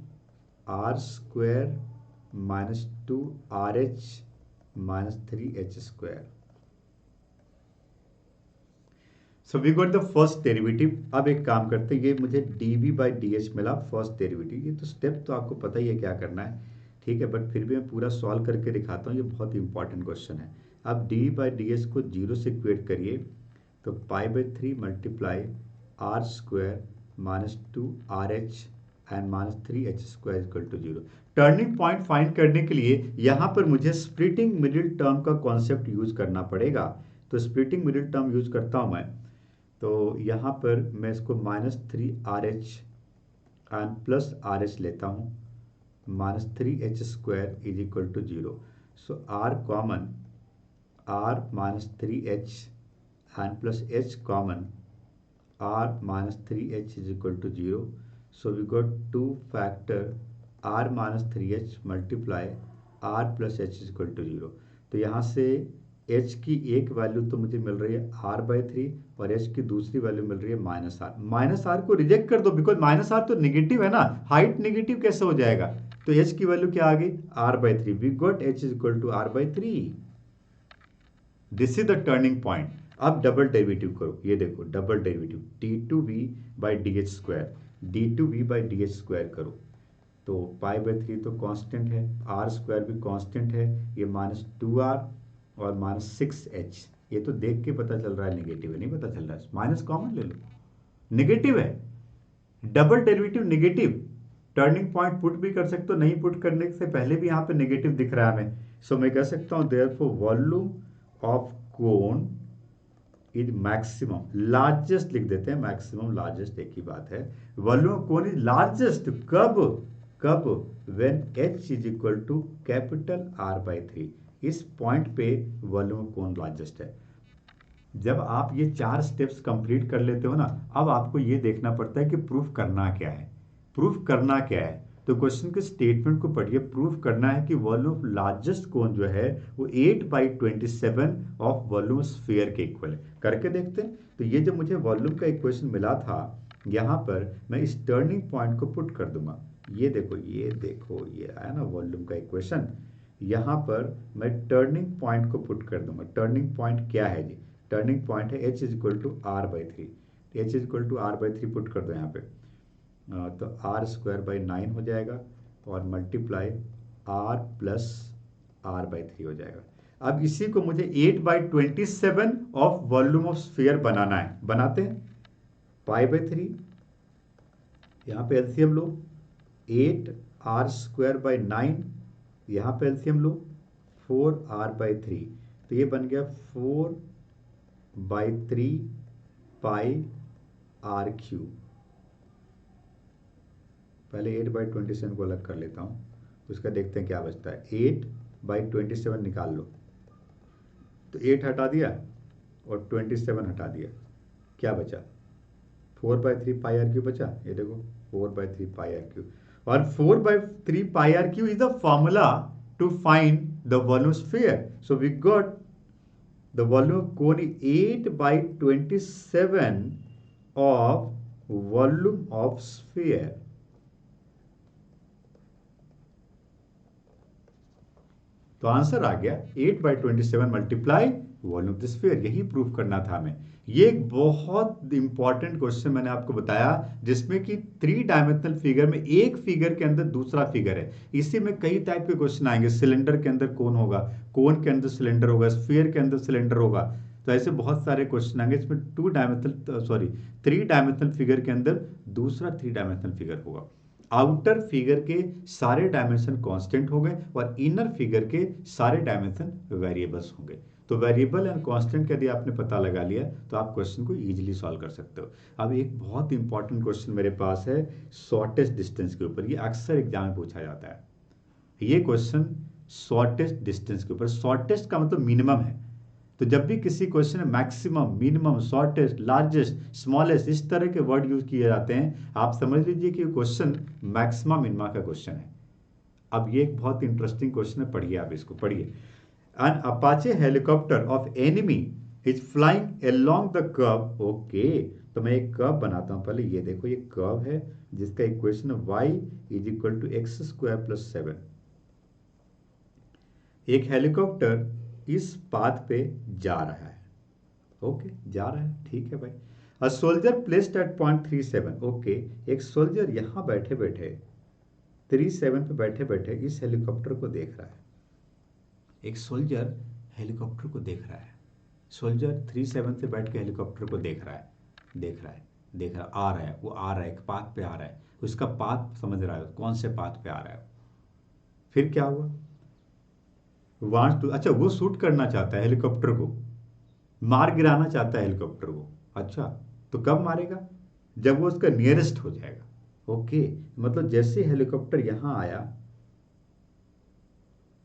r square minus 2rh minus 3h square. So we got the first derivative. अब एक काम करते हैं, ये मुझे dv बाई डी एच मिला फर्स्ट डेरिवेटिव। ये तो स्टेप तो आपको पता ही है क्या करना है, ठीक है, बट फिर भी मैं पूरा सॉल्व करके दिखाता हूँ, ये बहुत इंपॉर्टेंट क्वेश्चन है। अब डी बाई डी एच को 0 से इक्वेट करिए, तो pi by 3 multiply r square minus 2rh and minus 3h square equal to 0। Turning point find करने के लिए यहाँ पर मुझे स्प्लिटिंग मिडिल टर्म का कॉन्सेप्ट यूज करना पड़ेगा। तो स्प्लिटिंग मिडिल टर्म यूज करता हूँ मैं। तो यहाँ पर मैं इसको minus 3rh and plus rh लेता हूँ, minus 3h square is equal to 0। So r common, r minus 3h and plus h common, r minus 3h is equal to 0। So we got two factor r minus 3h multiply r plus h is equal to 0। तो यहाँ से h की एक value तो मुझे मिल रही है r by 3 और h की दूसरी वैल्यू मिल रही है माइनस r। माइनस r को रिजेक्ट कर दो, बिकॉज माइनस r तो निगेटिव है ना, हाइट निगेटिव कैसे हो जाएगा? तो h की वैल्यू क्या आ गई? r by 3। We got h is equal to r by 3। This is the turning point. अब डबल डेरिवेटिव करो, ये देखो double derivative d2v by d h square, d2v by d h square करो। तो पाई बाई 3 तो constant है, are square भी constant है, ये माइनस 2r और माइनस 6h। ये तो देख के पता चल रहा है नेगेटिव है, नहीं पता चल रहा है, माइनस कॉमन ले लो, नेगेटिव है। Double derivative negative, turning point put भी कर सकते हो, नहीं पुट करने से पहले भी यहाँ पे नेगेटिव दिख रहा है हमें। सो मैं कह सकता हूँ therefore volume of cone is maximum, largest लिख देते हैं, मैक्सिमम लार्जेस्ट एक ही बात है। Volume of cone is largest कब? कब? When h is equal to capital R by 3। इस पॉइंट पे वॉल्यूम ऑफ कोन लार्जेस्ट है। जब आप ये 4 स्टेप्स कंप्लीट कर लेते हो ना, अब आपको ये देखना पड़ता है कि प्रूफ करना क्या है। प्रूफ करना क्या है? तो क्वेश्चन के स्टेटमेंट को पढ़िए। प्रूफ करना है कि वॉल्यूम ऑफ लार्जेस्ट कोन जो है वो 8/27 ऑफ वॉल्यूम स्फीयर के इक्वल है। करके देखते हैं। तो ये जो मुझे वॉल्यूम का इक्वेशन मिला था, यहाँ पर मैं इस टर्निंग पॉइंट को पुट कर दूंगा। ये देखो ये आया ना वॉल्यूम का इक्वेशन। यहाँ पर मैं टर्निंग पॉइंट को पुट कर दूंगा। टर्निंग पॉइंट क्या है जी? टर्निंग पॉइंट है h is equal to r by 3। h is equal to r by 3 put कर दो यहाँ पे। तो r स्क्वायर बाई 9 हो जाएगा और multiply r plus r by 3 हो जाएगा। अब इसी को मुझे 8/27 ऑफ वॉल्यूम ऑफ स्फीयर बनाना है। बनाते हैं। पाई बाई 3, यहाँ पे LCM low, 8r square by 9, यहाँ पे एलसीएम लो 4r बाई 3। तो ये बन गया 4/3 पाई r क्यूब। पहले 8/27 को अलग कर लेता हूँ, उसका देखते हैं क्या बचता है। 8/27 निकाल लो, तो 8 हटा दिया और 27 हटा दिया, क्या बचा? 4/3 पाई आर क्यूब बचा। ये देखो 4/3 पाई आर क्यूब, और 4/3 pi r cube is the formula to find the volume sphere. So we got the volume of cone 8/27 of volume of sphere. तो आंसर आ गया 8/27 multiply volume of the sphere. यही proof करना था हमें ये एक बहुत इंपॉर्टेंट क्वेश्चन मैंने आपको बताया, जिसमें कि 3 डायमेंशनल फिगर में एक फिगर के अंदर दूसरा फिगर है। इसी में कई टाइप के क्वेश्चन आएंगे। सिलेंडर के अंदर कोन होगा, कोन के अंदर सिलेंडर होगा, स्फीयर के अंदर सिलेंडर होगा। तो ऐसे बहुत सारे क्वेश्चन आएंगे। इसमें 3 डायमेंशनल फिगर के अंदर दूसरा 3 डायमेंशनल फिगर होगा। आउटर फिगर के सारे डायमेंशन कांस्टेंट होंगे और इनर फिगर के सारे डायमेंशन वेरिएबल्स होंगे। तो वेरिएबल एंड कांस्टेंट यदि आपने पता लगा लिया तो आप क्वेश्चन को इजीली सॉल्व कर सकते हो। अब एक बहुत इंपॉर्टेंट क्वेश्चन मेरे पास है शॉर्टेस्ट डिस्टेंस के ऊपर। ये अक्सर एग्जाम में पूछा जाता है। ये क्वेश्चन शॉर्टेस्ट डिस्टेंस के ऊपर, शॉर्टेस्ट का मतलब मिनिमम है। तो जब भी किसी क्वेश्चन में maximum, minimum, shortest, largest, smallest, इस तरह के वर्ड यूज किए जाते हैं, आप समझ लीजिए कि क्वेश्चन मैक्सिमम मिनिमा का क्वेश्चन है। अब ये एक बहुत इंटरेस्टिंग क्वेश्चन है, पढ़िए आप इसको, पढ़िए। An Apache helicopter of enemy is flying along the curve. Okay, तो मैं एक कर्व बनाता हूं पहले। ये देखो, ये कर्व है जिसका इक्वेशन है y is equal to x square plus 7। एक हेलीकॉप्टर इस पाथ पे जा रहा है। ओके, जा रहा है, ठीक है भाई। A soldier placed at point 37। Okay, एक सोल्जर यहां बैठे बैठे 37 पे बैठे बैठे इस हेलीकॉप्टर को देख रहा है। एक सोल्जर हेलीकॉप्टर को देख रहा है। सोल्जर 37 से बैठ के हेलीकॉप्टर को देख रहा है, देख रहा है, देख रहा, आ रहा है, वो आ रहा है, एक पाथ पे आ रहा है। उसका पाथ समझ रहा है, कौन से पाथ पे आ रहा है। फिर क्या हुआ, वांट्स टू, अच्छा वो शूट करना चाहता है हेलीकॉप्टर को, मार गिराना चाहता है हेलीकॉप्टर को। अच्छा, तो कब मारेगा, जब वो उसका नियरेस्ट हो जाएगा। ओके, मतलब जैसे हेलीकॉप्टर यहां आया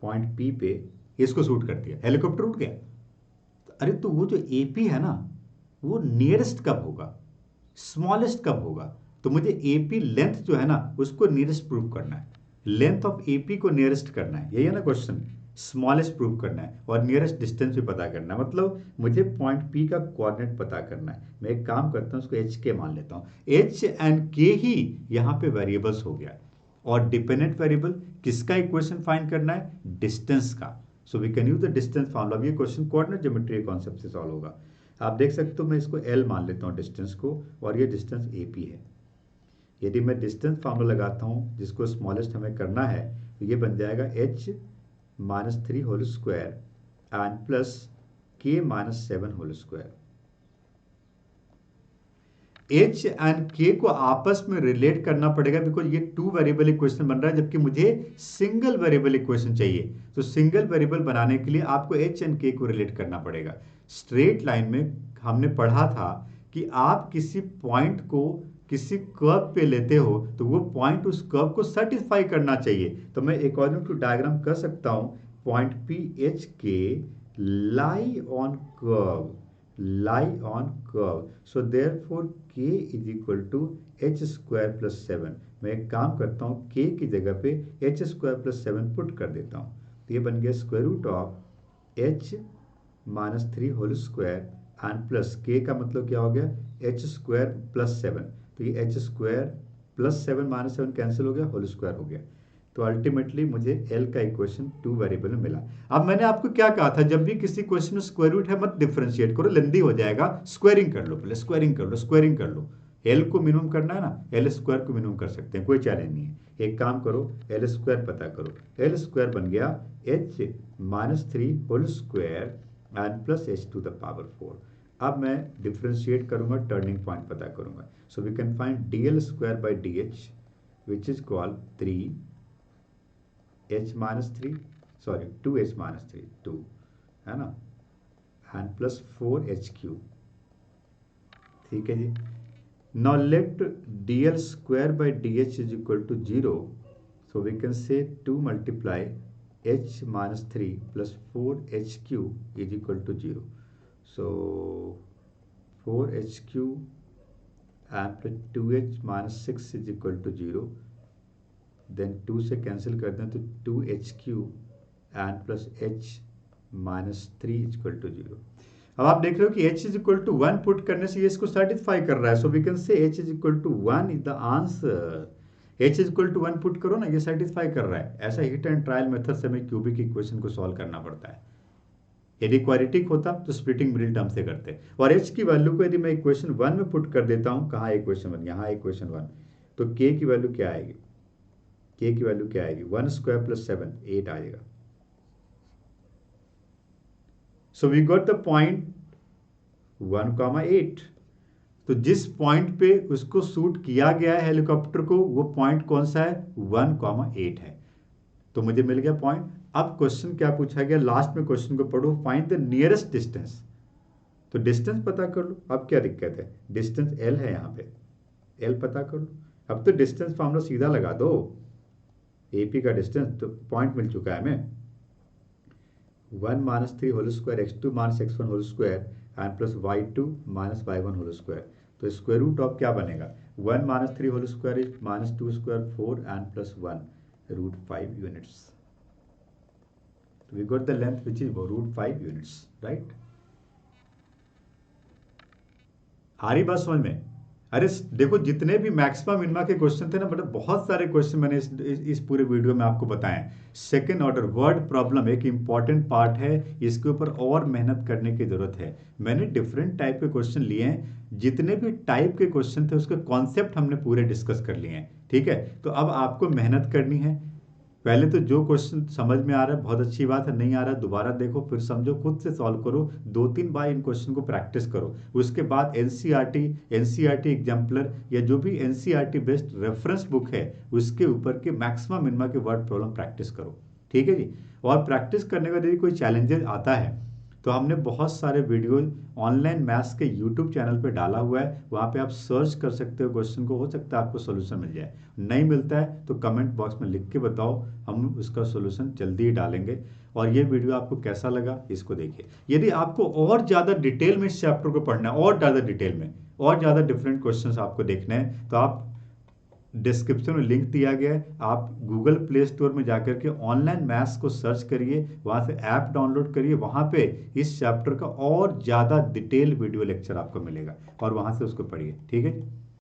पॉइंट पी पे, इसको शूट कर दिया, हेलीकॉप्टर उड़ गया। अरे तो वो जो एपी है ना, वो नियरेस्ट कब होगा, स्मॉलेस्ट कब होगा। तो मुझे एपी लेंथ जो है ना, उसको नियरेस्ट प्रूव करना है। लेंथ ऑफ एपी को नियरेस्ट करना है, यही है ना क्वेश्चन। स्मॉलेस्ट प्रूव करना है और नियरेस्ट डिस्टेंस भी पता करना है। मतलब मुझे पॉइंट पी का कोऑर्डिनेट पता करना है। मैं एक काम करता हूं, उसको एच के मान लेता हूं। एच एंड के ही यहां पे वेरिएबल्स हो गया। और डिपेंडेंट वेरिएबल किसका इक्वेशन फाइंड करना है, डिस्टेंस का। So we can use the distance formula. ये क्वेश्चन कोऑर्डिनेट ज्योमेट्री कॉन्सेप्ट से सॉल्व होगा। आप देख सकते हो, मैं इसको एल मान लेता हूँ डिस्टेंस को, और ये डिस्टेंस ए पी है। यदि मैं डिस्टेंस फार्मूला लगाता हूँ जिसको स्मॉलेस्ट हमें करना है, तो ये बन जाएगा h -3 whole square and plus k -7 whole square. h and k को आपस में रिलेट करना पड़ेगा, बिकॉज ये 2 वेरिएबल इक्वेशन बन रहा है, जबकि मुझे सिंगल वेरिएबल इक्वेशन चाहिए। तो सिंगल वेरिएबल बनाने के लिए आपको h एंड k को रिलेट करना पड़ेगा। स्ट्रेट लाइन में हमने पढ़ा था कि आप किसी पॉइंट को किसी कर्व पे लेते हो तो वो पॉइंट उस कर्व को सेटिस्फाई करना चाहिए। तो मैं अकॉर्डिंग टू डायग्राम कर सकता हूं, पॉइंट पी एच के lie on curve, lie on curve, so therefore k is equal to h square plus 7। मैं एक काम करता हूँ, k की जगह पे h square plus 7 पुट कर देता हूँ। तो ये बन गया square root of h -3 whole square and plus k का मतलब क्या हो गया, h स्क्वायर प्लस 7। तो ये h स्क्वायर प्लस 7 -7 कैंसिल हो गया, होल स्क्वायर हो गया। तो अल्टीमेटली मुझे L का इक्वेशन 2 वेरिएबल में मिला। अब मैंने आपको क्या कहा था, जब भी किसी क्वेश्चन में स्क्वायर रूट है मत डिफरेंशिएट करो, लेंदी हो जाएगा। स्क्वायरिंग कर लो पहले, स्क्वायरिंग कर लो, स्क्वायरिंग कर लो। L को मिनिमम करना है ना, L स्क्वायर को मिनिमम कर सकते हैं, कोई चैलेंज नहीं है। एक काम करो, L स्क्वायर पता करो। L स्क्वायर बन गया h -3 whole square and plus h to the power 4। अब मैं डिफरेंशिएट करूंगा, टर्निंग पॉइंट पता करूंगा। So we can find dl square by dh which is equal 3h -3, sorry 2h -3, 2 है ना, एंड प्लस 4h3। ठीक है जी। Now let dl square by dh is equal to 0। So we can say 2 multiply h -3 plus 4h3 is equal to 0। So 4h3 and plus 2h -6 is equal to 0। Then 2 से cancel कर दें तो 2h3 and plus h -3 equal to 0। अब आप देख रहे हो कि h is equal to 1 put करने से ये इसको सेटिस्फाई कर रहा है। So we can say h is equal to 1 is the answer. h is equal to 1 put करो ना, ये सेटिस्फाई कर रहा है। ऐसा हिट एंड ट्रायल मेथड से हमें क्यूबिक इक्वेशन को सॉल्व करना पड़ता है। यदि क्वाड्रेटिक होता तो स्प्लिटिंग मिडिल टर्म से करते। और h की वैल्यू को यदि मैं इक्वेशन 1 में पुट कर देता हूं, कहाँ इक्वेशन 1, यहाँ इक्वेशन 1, तो k की वैल्यू क्या आएगी, k की वैल्यू क्या आएगी, 1 स्क्वायर प्लस 7 8 आएगा। So we got the point 1,8। तो जिस पॉइंट पे उसको शूट किया गया है हेलीकॉप्टर को, वो पॉइंट कौन सा है, 1,8 है। तो मुझे मिल गया पॉइंट। अब क्वेश्चन क्या पूछा गया, लास्ट में क्वेश्चन को पढ़ो, फाइंड द नियरेस्ट डिस्टेंस। तो डिस्टेंस पता कर लो, अब क्या दिक्कत है, डिस्टेंस L है, यहाँ पे L पता कर लो। अब तो डिस्टेंस फॉर्मूला सीधा लगा दो, AP का डिस्टेंस, तो पॉइंट मिल चुका है हमें, 1 minus 3 whole square x2 minus x1 whole square and plus y2 minus y1 whole square. तो स्क्वायर रूट ऑफ क्या बनेगा, 1 minus 3 whole square is minus 2 square 4 and plus 1 root 5 units. तो we got the length which is root 5 units, right. आ रही बात समझ में। अरे देखो, जितने भी मैक्सिमम मिनिमा के क्वेश्चन थे ना, मतलब बहुत सारे क्वेश्चन मैंने इस पूरे वीडियो में आपको बताए। सेकंड ऑर्डर वर्ड प्रॉब्लम एक इंपॉर्टेंट पार्ट है, इसके ऊपर और मेहनत करने की जरूरत है। मैंने डिफरेंट टाइप के क्वेश्चन लिए हैं, जितने भी टाइप के क्वेश्चन थे उसके कॉन्सेप्ट हमने पूरे डिस्कस कर लिए हैं, ठीक है। तो अब आपको मेहनत करनी है। पहले तो जो क्वेश्चन समझ में आ रहा है बहुत अच्छी बात है, नहीं आ रहा है दोबारा देखो, फिर समझो, खुद से सॉल्व करो, 2-3 बार इन क्वेश्चन को प्रैक्टिस करो। उसके बाद एनसीईआरटी एग्जाम्पलर या जो भी एनसीईआरटी बेस्ड रेफरेंस बुक है उसके ऊपर के मैक्सिमम मिनिमा के वर्ड प्रॉब्लम प्रैक्टिस करो, ठीक है जी। और प्रैक्टिस करने का यदि कोई चैलेंजेस आता है तो हमने बहुत सारे वीडियो ऑनलाइन मैथ्स के यूट्यूब चैनल पे डाला हुआ है, वहाँ पे आप सर्च कर सकते हो क्वेश्चन को, हो सकता है आपको सोल्यूशन मिल जाए। नहीं मिलता है तो कमेंट बॉक्स में लिख के बताओ, हम उसका सोल्यूशन जल्दी ही डालेंगे। और ये वीडियो आपको कैसा लगा इसको देखिए। यदि आपको और ज़्यादा डिटेल में इस चैप्टर को पढ़ना है, और ज़्यादा डिटेल में, और ज़्यादा डिफरेंट क्वेश्चन आपको देखने हैं, तो आप डिस्क्रिप्शन में लिंक दिया गया है, आप गूगल प्ले स्टोर में जाकर के ऑनलाइन मैथ्स को सर्च करिए, वहाँ से ऐप डाउनलोड करिए, वहाँ पे इस चैप्टर का और ज़्यादा डिटेल वीडियो लेक्चर आपको मिलेगा और वहाँ से उसको पढ़िए, ठीक है।